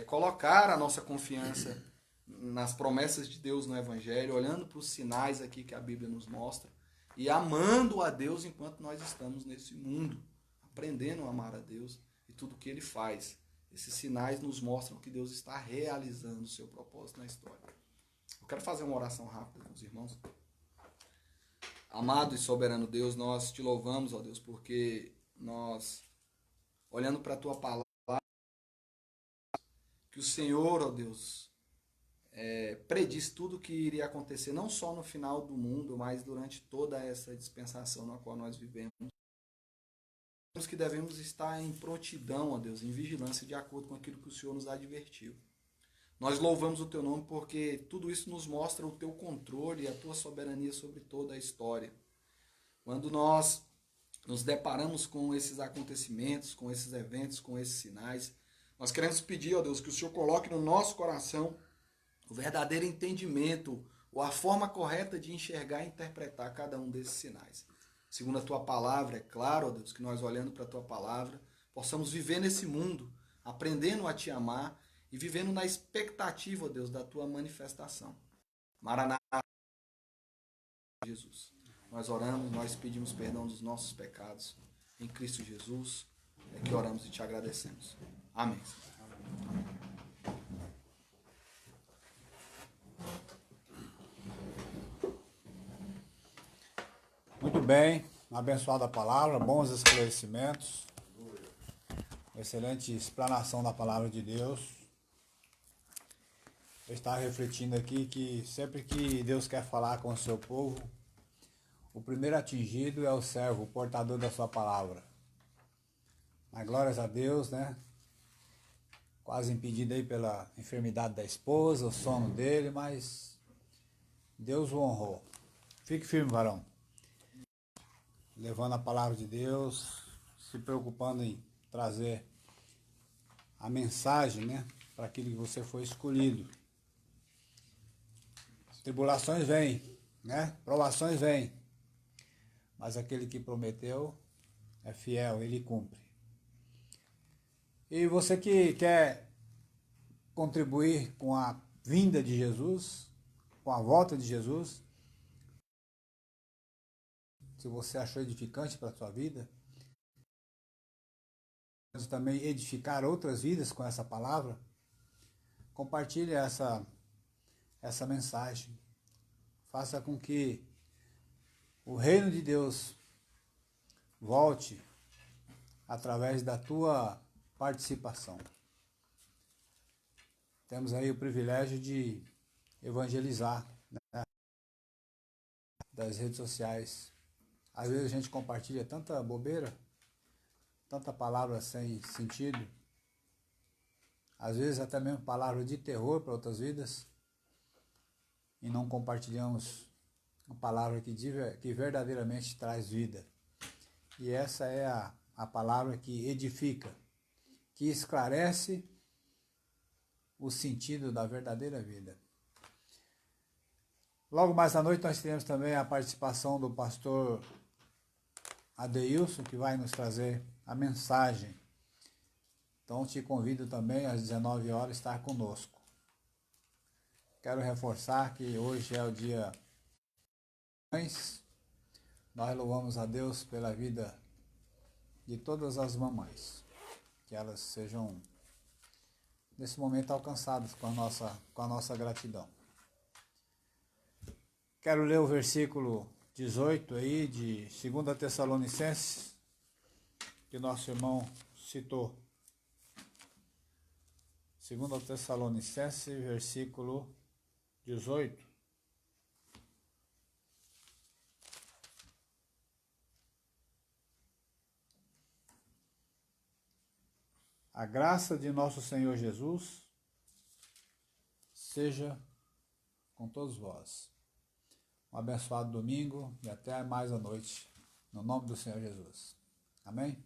colocar a nossa confiança nas promessas de Deus no Evangelho, olhando para os sinais aqui que a Bíblia nos mostra e amando a Deus enquanto nós estamos nesse mundo, aprendendo a amar a Deus e tudo que Ele faz. Esses sinais nos mostram que Deus está realizando o seu propósito na história. Eu quero fazer uma oração rápida com os irmãos. Amado e soberano Deus, nós te louvamos, ó Deus, porque nós, olhando para a tua palavra, que o Senhor, ó Deus, prediz tudo o que iria acontecer, não só no final do mundo, mas durante toda essa dispensação na qual nós vivemos. Que devemos estar em prontidão, ó Deus, em vigilância, de acordo com aquilo que o Senhor nos advertiu. Nós louvamos o teu nome porque tudo isso nos mostra o teu controle e a tua soberania sobre toda a história. Quando nós nos deparamos com esses acontecimentos, com esses eventos, com esses sinais, nós queremos pedir, ó Deus, que o Senhor coloque no nosso coração o verdadeiro entendimento ou a forma correta de enxergar e interpretar cada um desses sinais. Segundo a tua palavra, é claro, ó Deus, que nós olhando para a tua palavra, possamos viver nesse mundo, aprendendo a te amar e vivendo na expectativa, ó Deus, da tua manifestação. Maranata, Jesus. Nós oramos, nós pedimos perdão dos nossos pecados. Em Cristo Jesus, é que oramos e te agradecemos. Amém. Muito bem, abençoada palavra, bons esclarecimentos, excelente explanação da palavra de Deus. Eu estava refletindo aqui que sempre que Deus quer falar com o seu povo, o primeiro atingido é o servo, o portador da sua palavra. Mas glórias a Deus, né? Quase impedido aí pela enfermidade da esposa, o sono dele, mas Deus o honrou. Fique firme, varão. Levando a palavra de Deus, se preocupando em trazer a mensagem, né, para aquilo que você foi escolhido. Tribulações vêm, né? Provações vêm, mas aquele que prometeu é fiel, ele cumpre. E você que quer contribuir com a vinda de Jesus, com a volta de Jesus, se você achou edificante para a sua vida, pode também edificar outras vidas com essa palavra, compartilhe essa mensagem. Faça com que o reino de Deus volte através da tua participação. Temos aí o privilégio de evangelizar, né, das redes sociais. Às vezes a gente compartilha tanta bobeira, tanta palavra sem sentido, às vezes até mesmo palavra de terror para outras vidas, e não compartilhamos uma palavra que verdadeiramente traz vida. E essa é a palavra que edifica, que esclarece o sentido da verdadeira vida. Logo mais à noite nós teremos também a participação do pastor Adeilson, que vai nos trazer a mensagem. Então te convido também às 19 horas a estar conosco. Quero reforçar que hoje é o dia mães. Nós louvamos a Deus pela vida de todas as mamães. Que elas sejam, nesse momento, alcançadas com a nossa gratidão. Quero ler o versículo 18 aí de 2 Tessalonicenses, que nosso irmão citou. 2 Tessalonicenses, versículo 18. A graça de nosso Senhor Jesus seja com todos vós. Um abençoado domingo e até mais à noite, no nome do Senhor Jesus. Amém?